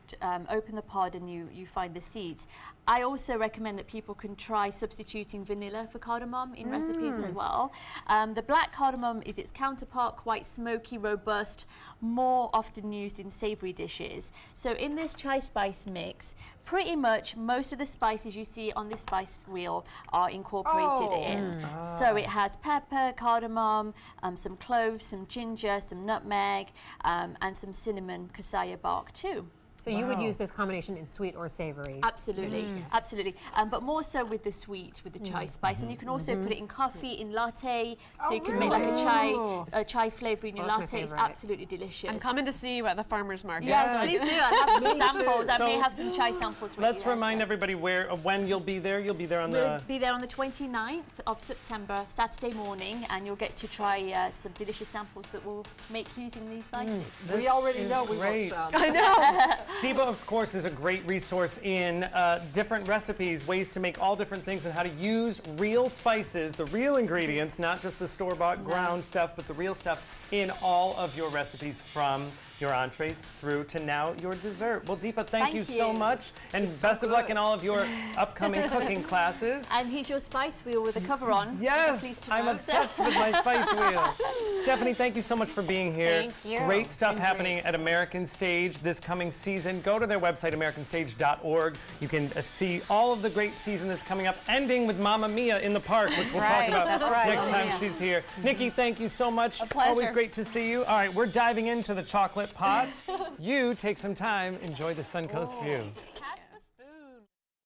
open the pod and you find the seeds. I also recommend that people can try substituting vanilla for cardamom in recipes as well. The black cardamom is its counterpart, quite smoky, robust, more often used in savory dishes. So in this chai spice mix, pretty much most of the spices you see on this spice wheel are incorporated in. So it has pepper, cardamom, some cloves, some ginger, some nutmeg, and some cinnamon cassia bark too. So you would use this combination in sweet or savory? Absolutely, absolutely. But more so with the sweet, with the chai spice. And you can also put it in coffee, in latte, so you can make like a chai flavor in your That's my latte. It's favorite. absolutely delicious. I'm coming to see you at the farmer's market. Yes, please do. I have some samples. I may So have some chai samples for Let's you. remind everybody when you'll be there. You'll be there on We'll the... be there on the 29th of September, Saturday morning, and you'll get to try some delicious samples that we'll make using these spices. We already know we great. want some. I know. Deepa, of course, is a great resource in different recipes, ways to make all different things, and how to use real spices, the real ingredients, not just the store-bought ground stuff, but the real stuff in all of your recipes from your entrees through to now your dessert. Well, Deepa, thank you so you. much, and best of luck in all of your upcoming cooking classes. And here's your spice wheel with a cover on. Yes, I'm obsessed with my spice wheel. Stephanie, thank you so much for being here. Thank you. Great stuff happening at American Stage this coming season. Go to their website, americanstage.org. You can see all of the great season that's coming up, ending with Mamma Mia in the park, which we'll talk about next time she's here. Nikki, thank you so much. A pleasure. Always great to see you. All right, we're diving into the chocolate pots. You take some time, enjoy the Suncoast view.